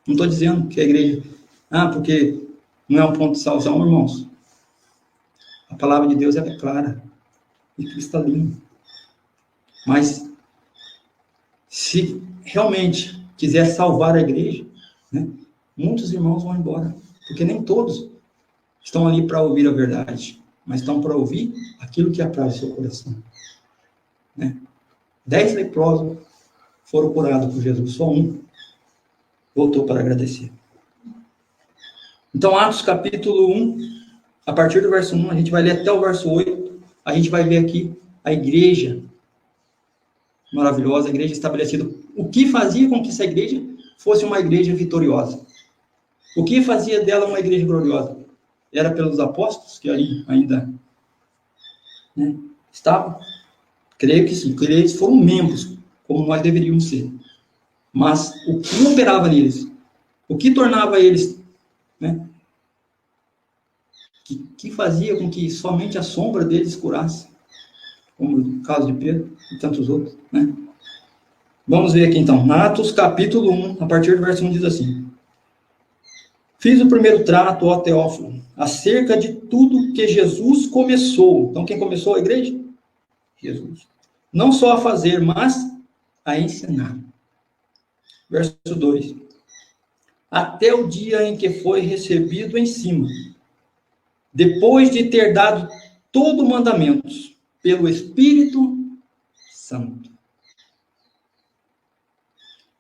Não estou dizendo que a igreja... porque não é um ponto de salvação, irmãos. A palavra de Deus é clara e cristalina. Mas, se realmente quiser salvar a igreja, né, muitos irmãos vão embora. Porque nem todos estão ali para ouvir a verdade, mas estão para ouvir aquilo que apraz o seu coração. Né? 10 leprosos foram curados por Jesus, só um voltou para agradecer. Então, Atos capítulo 1, a partir do verso 1, a gente vai ler até o verso 8, a gente vai ver aqui a igreja maravilhosa, a igreja estabelecida. O que fazia com que essa igreja fosse uma igreja vitoriosa? O que fazia dela uma igreja gloriosa? Era pelos apóstolos que ali ainda estavam? Creio que sim, creio que eles foram membros, como nós deveríamos ser. Mas o que operava neles? O que tornava eles... Que fazia com que somente a sombra deles curasse? Como no caso de Pedro e tantos outros. Né? Vamos ver aqui então. Atos capítulo 1, a partir do verso 1 diz assim: Fiz o primeiro trato, ó Teófilo, acerca de tudo que Jesus começou. Então, quem começou a igreja? Jesus. Não só a fazer, mas a ensinar. Verso 2. Até o dia em que foi recebido em cima, depois de ter dado todo mandamentos pelo Espírito Santo,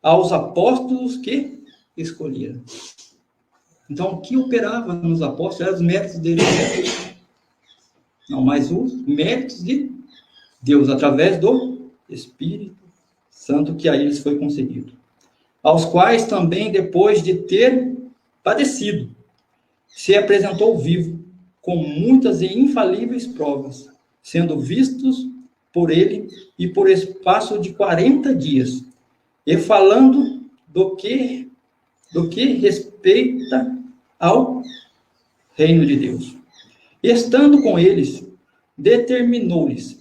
aos apóstolos que escolheram. Então, o que operava nos apóstolos eram os méritos deles. Não, mas os méritos de Deus, através do Espírito Santo que a eles foi concedido. Aos quais também, depois de ter padecido, se apresentou vivo, com muitas e infalíveis provas, sendo vistos por ele e por espaço de 40 dias, e falando do que respeita ao reino de Deus. Estando com eles, determinou-lhes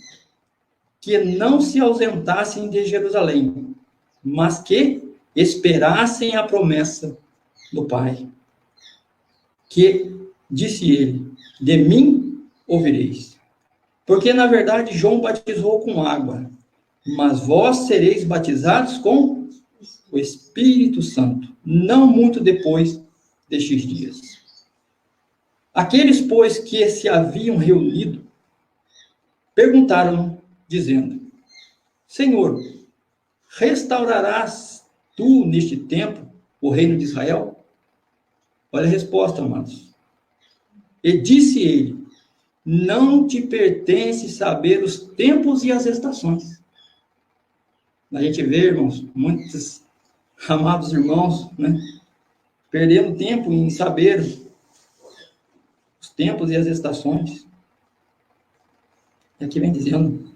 que não se ausentassem de Jerusalém, mas que esperassem a promessa do Pai. Que, disse ele, de mim ouvireis. Porque, na verdade, João batizou com água, mas vós sereis batizados com o Espírito Santo, não muito depois destes dias. Aqueles, pois, que se haviam reunido perguntaram, dizendo: Senhor, restaurarás tu neste tempo o reino de Israel? Olha a resposta, amados. E disse ele: não te pertence saber os tempos e as estações. A gente vê, irmãos, muitos amados irmãos, né, perdendo tempo em saber os tempos e as estações. E aqui vem dizendo: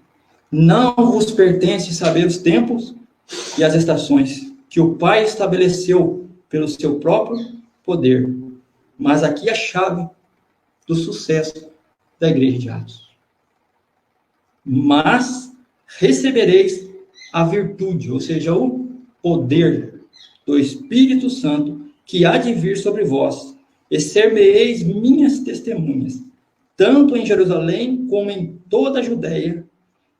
não vos pertence saber os tempos e as estações que o Pai estabeleceu pelo seu próprio poder. Mas aqui a chave do sucesso da igreja de Atos. Mas recebereis a virtude, ou seja, o poder do Espírito Santo que há de vir sobre vós, e ser-me-eis minhas testemunhas, tanto em Jerusalém como em toda a Judéia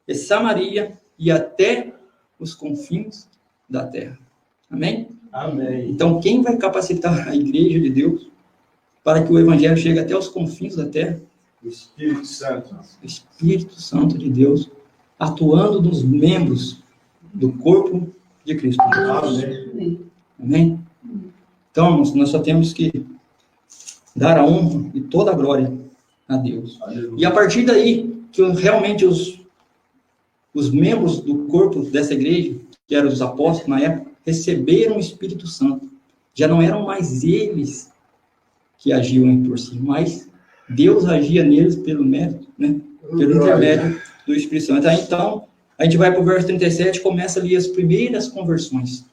e Samaria e até os confins da terra. Amém? Amém. Então, quem vai capacitar a igreja de Deus para que o evangelho chegue até os confins da terra? O Espírito Santo. O Espírito Santo de Deus atuando nos membros do corpo de Cristo. Amém. Amém? Então, irmãos, nós só temos que dar a honra e toda a glória a Deus. Aleluia. E a partir daí, que realmente os membros do corpo dessa igreja, que eram os apóstolos na época, receberam o Espírito Santo. Já não eram mais eles que agiam por si, mas Deus agia neles pelo mérito, né? Pelo intermédio do Espírito Santo. Então, a gente vai para o verso 37, começa ali as primeiras conversões.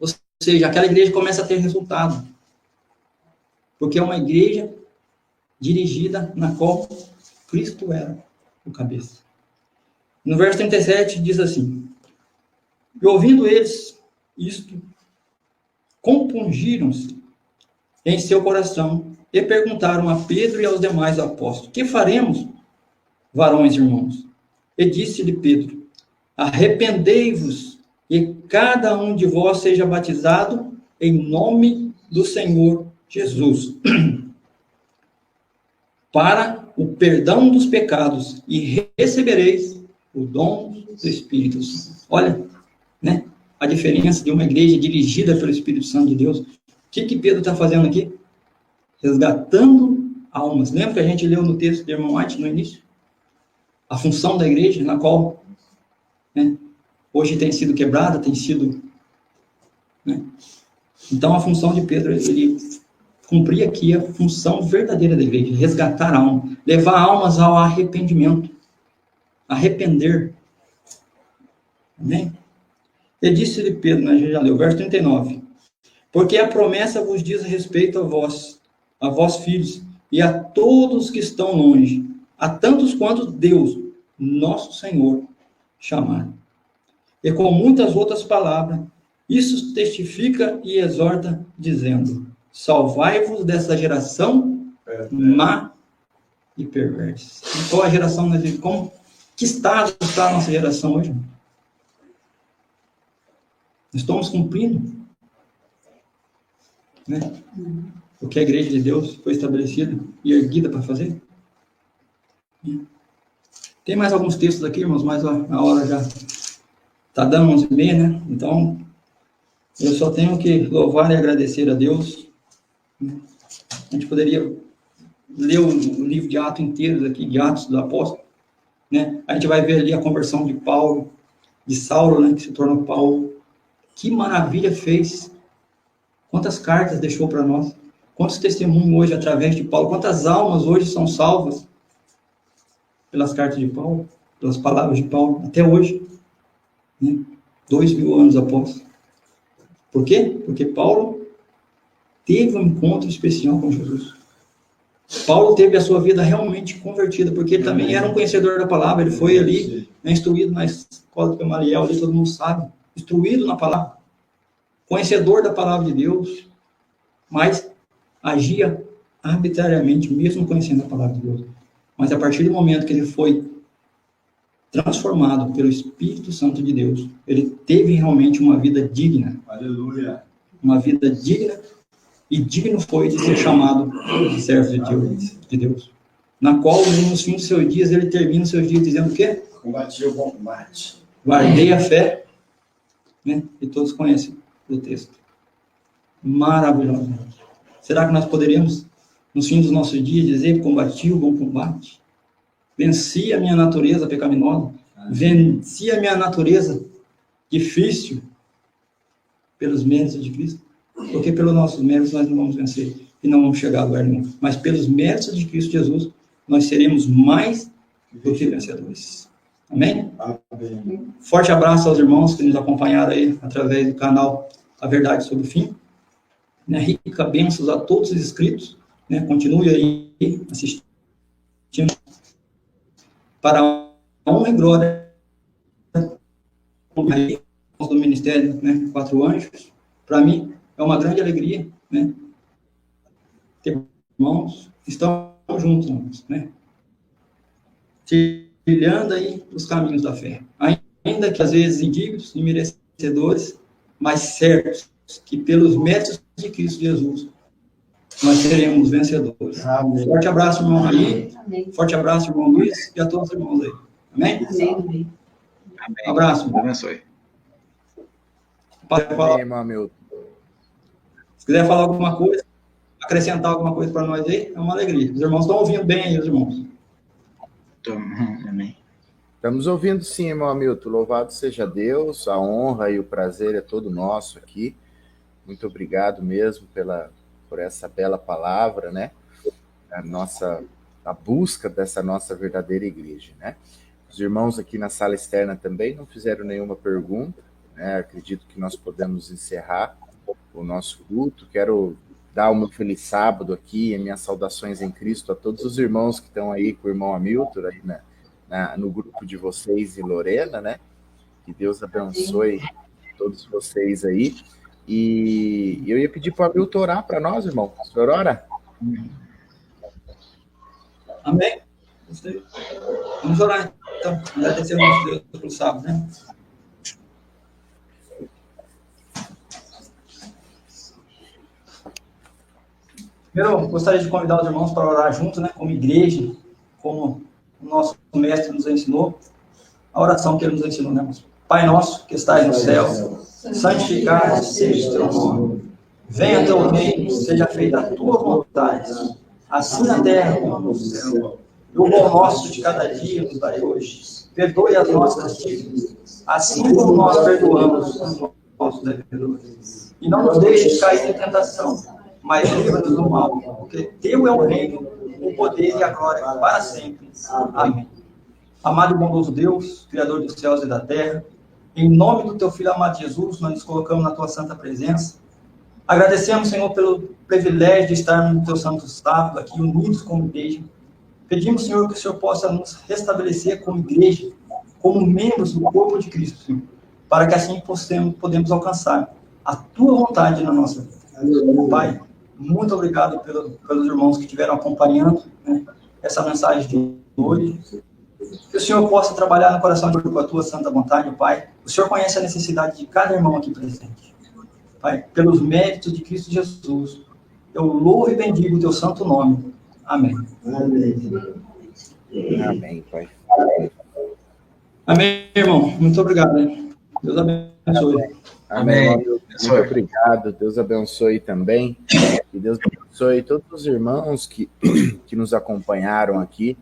Ou seja, aquela igreja começa a ter resultado. Porque é uma igreja dirigida na qual Cristo era o cabeça. No verso 37 diz assim: e ouvindo eles isto, compungiram-se em seu coração e perguntaram a Pedro e aos demais apóstolos: que faremos, varões irmãos? E disse-lhe Pedro: arrependei-vos e cada um de vós seja batizado em nome do Senhor Jesus, para o perdão dos pecados, e recebereis o dom do Espírito Santo. Olha, né, a diferença de uma igreja dirigida pelo Espírito Santo de Deus. O que Pedro está fazendo aqui? Resgatando almas. Lembra que a gente leu no texto do irmão White no início? A função da igreja, na qual, né, hoje tem sido quebrada, tem sido... Né? Então, a função de Pedro, ele cumprir aqui a função verdadeira da igreja, resgatar almas, levar almas ao arrependimento, arrepender. Amém? E disse-lhe Pedro, né, a gente já leu, verso 39, porque a promessa vos diz respeito a vós filhos, e a todos que estão longe, a tantos quanto Deus, nosso Senhor, chamar. E com muitas outras palavras, isso testifica e exorta, dizendo: salvai-vos dessa geração má e perversa. E qual a geração nós vivemos? Como, que estado está a nossa geração hoje? Estamos cumprindo, né, o que a igreja de Deus foi estabelecida e erguida para fazer? Tem mais alguns textos aqui, irmãos, mas a hora já está dando 11h30, né? Então, eu só tenho que louvar e agradecer a Deus. A gente poderia ler o livro de Atos inteiro aqui, de Atos do Apóstolo, né? A gente vai ver ali a conversão de Paulo, de Saulo, né, que se tornou Paulo. Que maravilha fez! Quantas cartas deixou para nós? Quantos testemunhos hoje através de Paulo? Quantas almas hoje são salvas pelas cartas de Paulo, pelas palavras de Paulo, até hoje, né? 2000 anos após. Por quê? Porque Paulo teve um encontro especial com Jesus. Paulo teve a sua vida realmente convertida, porque ele também era um conhecedor da palavra, ele foi ali, né, instruído na escola de Gamaliel, ali todo mundo sabe, instruído na palavra, conhecedor da palavra de Deus, mas agia arbitrariamente, mesmo conhecendo a palavra de Deus. Mas a partir do momento que ele foi transformado pelo Espírito Santo de Deus, ele teve realmente uma vida digna. Aleluia. Uma vida digna, e digno foi de ser chamado servo de Deus. na qual nos fins dos seus dias, ele termina os seus dias dizendo o quê? Combati o bom combate. Guardei a fé, né? E todos conhecem o texto. Maravilhoso. Será que nós poderíamos, nos fins dos nossos dias, dizer: combati o bom combate, venci a minha natureza pecaminosa, venci a minha natureza difícil pelos méritos de Cristo? Porque pelos nossos méritos nós não vamos vencer e não vamos chegar a lugar nenhum. Mas pelos méritos de Cristo Jesus, nós seremos mais do que vencedores. Amém? Amém. Forte abraço aos irmãos que nos acompanharam aí através do canal A Verdade sobre o Fim. Né, rica bênçãos a todos os inscritos. Né, continue aí assistindo. Para a honra e glória do Ministério, né, Quatro Anjos. Para mim, é uma grande alegria, né, ter irmãos que estão juntos, né, trilhando aí os caminhos da fé. Ainda que às vezes indignos e merecedores, mas certos que pelos méritos de Cristo Jesus nós seremos vencedores. Amém. Forte abraço, irmão aí. Amém. Forte abraço, irmão Luiz, e a todos os irmãos aí. Amém? Amém. Amém. Um abraço. Deus abençoe. Amém, irmão Hamilton. Se quiser falar alguma coisa, acrescentar alguma coisa para nós aí, é uma alegria. Os irmãos estão ouvindo bem aí, os irmãos. Amém. Estamos ouvindo sim, irmão Hamilton. Louvado seja Deus, a honra e o prazer é todo nosso aqui. Muito obrigado mesmo por essa bela palavra, né? A busca dessa nossa verdadeira igreja, né? Os irmãos aqui na sala externa também não fizeram nenhuma pergunta, né? Acredito que nós podemos encerrar o nosso culto. Quero dar um feliz sábado aqui, e minhas saudações em Cristo a todos os irmãos que estão aí com o irmão Hamilton, aí no grupo de vocês e Lorena, né? Que Deus abençoe todos vocês aí. E eu ia pedir para o Hamilton orar para nós, irmão. O senhor ora? Amém? Vamos orar, então. Agradecer ao nosso Deus pelo sábado, né? Primeiro, gostaria de convidar os irmãos para orar juntos, né? Como igreja, como o nosso mestre nos ensinou, a oração que ele nos ensinou, né, irmãos? Pai nosso, que estás no céu, santificado seja o teu nome. Venha teu reino, seja feita a tua vontade, assim na terra como no céu. E o pão nosso de cada dia nos dai hoje. Perdoe as nossas dívidas, assim como nós perdoamos os nossos devedores. E não nos deixes cair em tentação, mas livra-nos do mal, porque teu é o reino, o poder e a glória para sempre. Amém. Amado e bondoso Deus, Criador dos céus e da terra, em nome do teu Filho amado Jesus, nós nos colocamos na tua santa presença. Agradecemos, Senhor, pelo privilégio de estarmos no teu santo sábado aqui, unidos como igreja. Pedimos, Senhor, que o Senhor possa nos restabelecer como igreja, como membros do corpo de Cristo, Senhor, para que assim podemos alcançar a tua vontade na nossa vida. Pai, muito obrigado pelos irmãos que estiveram acompanhando, né, essa mensagem de hoje. Que o Senhor possa trabalhar no coração de com a tua santa vontade, Pai. O Senhor conhece a necessidade de cada irmão aqui presente. Pai, pelos méritos de Cristo Jesus, eu louvo e bendigo o teu santo nome. Amém. Amém, Pai. Amém, irmão. Muito obrigado. Hein? Deus abençoe. Amém. Muito obrigado. Deus abençoe também. E Deus abençoe todos os irmãos que nos acompanharam aqui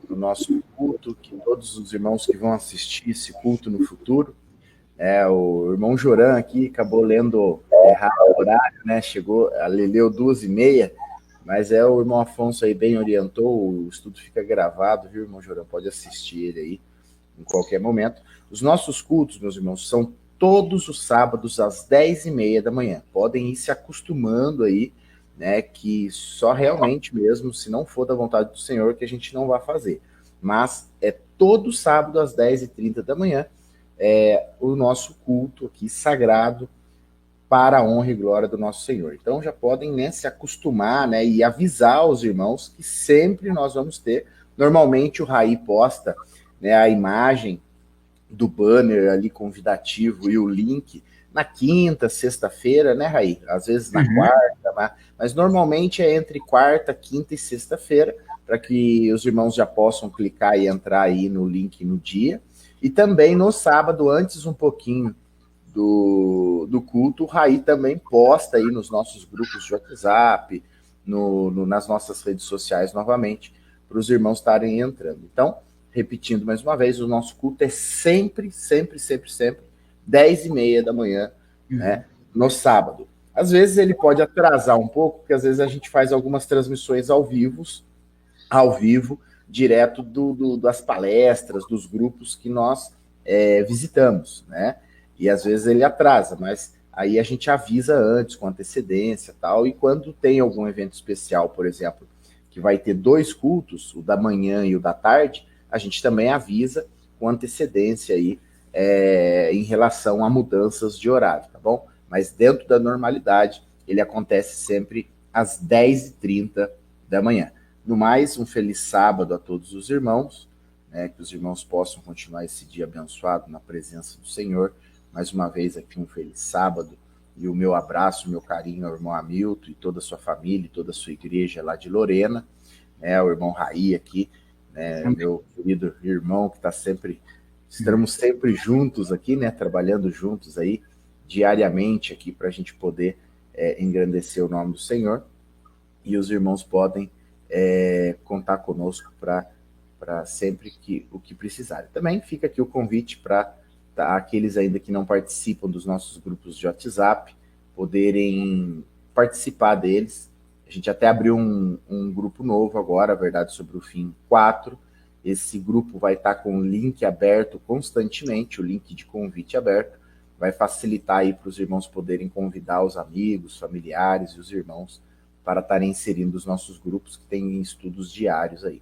no nosso culto, que todos os irmãos que vão assistir esse culto no futuro. O irmão Joran aqui acabou lendo errado o horário, né? Ele leu 2h30, mas o irmão Afonso aí bem orientou, o estudo fica gravado, viu, irmão Joran? Pode assistir ele aí em qualquer momento. Os nossos cultos, meus irmãos, são todos os sábados às 10h30 da manhã. Podem ir se acostumando aí, né, que só realmente mesmo, se não for da vontade do Senhor, que a gente não vai fazer. Mas é todo sábado às 10h30 da manhã, o nosso culto aqui sagrado para a honra e glória do nosso Senhor. Então já podem, né, se acostumar, né, e avisar os irmãos que sempre nós vamos ter. Normalmente o Raí posta, né, a imagem do banner ali convidativo e o link na quinta, sexta-feira, né, Raí? Às vezes na quarta, mas normalmente é entre quarta, quinta e sexta-feira, para que os irmãos já possam clicar e entrar aí no link no dia. E também no sábado, antes um pouquinho do culto, o Raí também posta aí nos nossos grupos de WhatsApp, nas nossas redes sociais novamente, para os irmãos estarem entrando. Então, repetindo mais uma vez, o nosso culto é sempre 10h30 da manhã, né, no sábado. Às vezes ele pode atrasar um pouco, porque às vezes a gente faz algumas transmissões ao vivo, direto das palestras, dos grupos que nós visitamos, né? E às vezes ele atrasa, mas aí a gente avisa antes, com antecedência e tal, e quando tem algum evento especial, por exemplo, que vai ter 2 cultos, o da manhã e o da tarde, a gente também avisa com antecedência aí, em relação a mudanças de horário, tá bom? Mas dentro da normalidade, ele acontece sempre às 10h30 da manhã. No mais, um feliz sábado a todos os irmãos, né, que os irmãos possam continuar esse dia abençoado na presença do Senhor. Mais uma vez aqui um feliz sábado, e o meu abraço, o meu carinho ao irmão Hamilton e toda a sua família, e toda a sua igreja lá de Lorena, né, o irmão Raí aqui, né, meu querido irmão que está sempre, estamos sempre juntos aqui, né, trabalhando juntos aí, diariamente aqui, para a gente poder engrandecer o nome do Senhor, e os irmãos podem contar conosco para sempre o que precisarem. Também fica aqui o convite para aqueles ainda que não participam dos nossos grupos de WhatsApp, poderem participar deles. A gente até abriu um grupo novo agora, a Verdade sobre o Fim 4. Esse grupo vai estar com o link aberto constantemente, o link de convite aberto, vai facilitar aí para os irmãos poderem convidar os amigos, familiares e os irmãos para estarem inserindo os nossos grupos que têm estudos diários aí.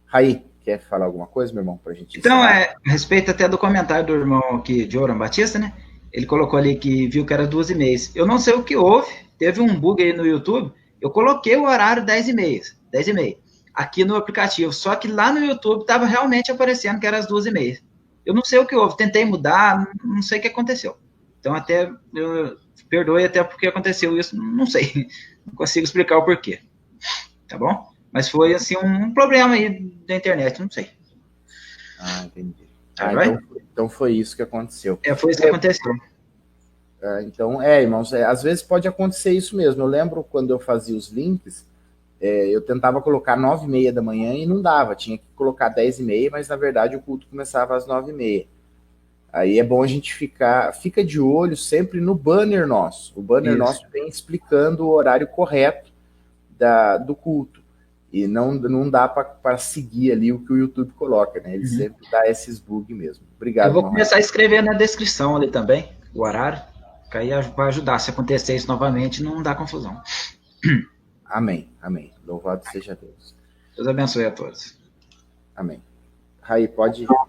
Raí, quer falar alguma coisa, meu irmão, para a gente Então, encerrar? a respeito até do comentário do irmão aqui, de Joram Batista, né? Ele colocou ali que viu que era 2h30. Eu não sei o que houve, teve um bug aí no YouTube, eu coloquei o horário 10h30, aqui no aplicativo, só que lá no YouTube estava realmente aparecendo que era as 2h30. Eu não sei o que houve, tentei mudar, não sei o que aconteceu. Então, até, perdoe até porque aconteceu isso, não sei, não consigo explicar o porquê, tá bom? Mas foi, assim, um problema aí da internet, não sei. Ah, entendi. Então foi isso que aconteceu. Foi isso que aconteceu. Então, irmãos, às vezes pode acontecer isso mesmo. Eu lembro quando eu fazia os links, eu tentava colocar 9h30 da manhã e não dava, tinha que colocar 10h30, mas na verdade o culto começava às 9h30. Aí é bom a gente fica de olho sempre no banner nosso. O banner nosso vem explicando o horário correto do culto. E não dá para seguir ali o que o YouTube coloca, né? Ele sempre dá esses bugs mesmo. Obrigado, eu vou começar a escrever na descrição ali também, o horário, que aí vai ajudar. Se acontecer isso novamente, não dá confusão. Amém, amém. Louvado seja Deus. Deus abençoe a todos. Amém. Raí, pode encerrar.